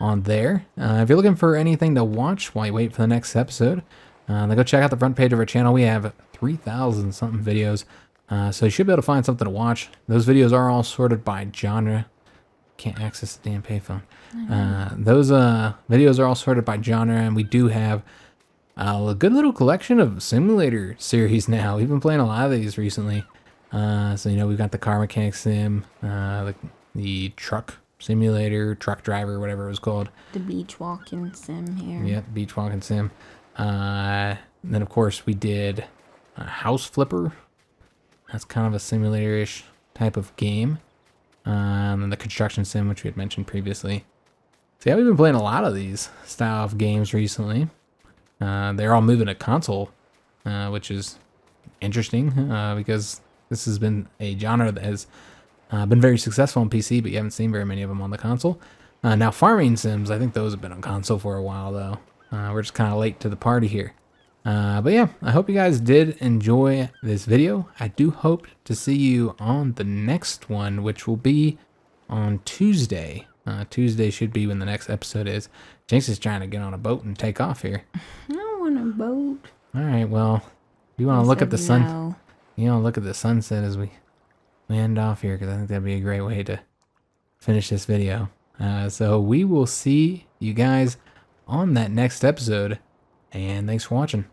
on there. If you're looking for anything to watch while you wait for the next episode, then go check out the front page of our channel. We have 3,000 something videos. So you should be able to find something to watch. Those videos are all sorted by genre. Can't access the damn payphone. Those videos are all sorted by genre, and we do have a good little collection of simulator series now. We've been playing a lot of these recently. So, you know, we've got the car mechanic sim, the truck simulator, truck driver, whatever it was called. The beach walking sim here. Yep, beach walking sim. Then, of course, we did House Flipper. That's kind of a simulator-ish type of game. And the construction sim, which we had mentioned previously. So yeah, we've been playing a lot of these style of games recently. They're all moving to console, which is interesting because this has been a genre that has been very successful on PC, but you haven't seen very many of them on the console. Now, farming sims, I think those have been on console for a while, though. We're just kind of late to the party here. But yeah, I hope you guys did enjoy this video. I do hope to see you on the next one, which will be on Tuesday. Tuesday should be when the next episode is. Jinx is trying to get on a boat and take off here. I don't want a boat. All right, well, you want to He look at the said sun? no. You want to look at the sunset as we end off here, because I think that'd be a great way to finish this video. So we will see you guys on that next episode, and thanks for watching.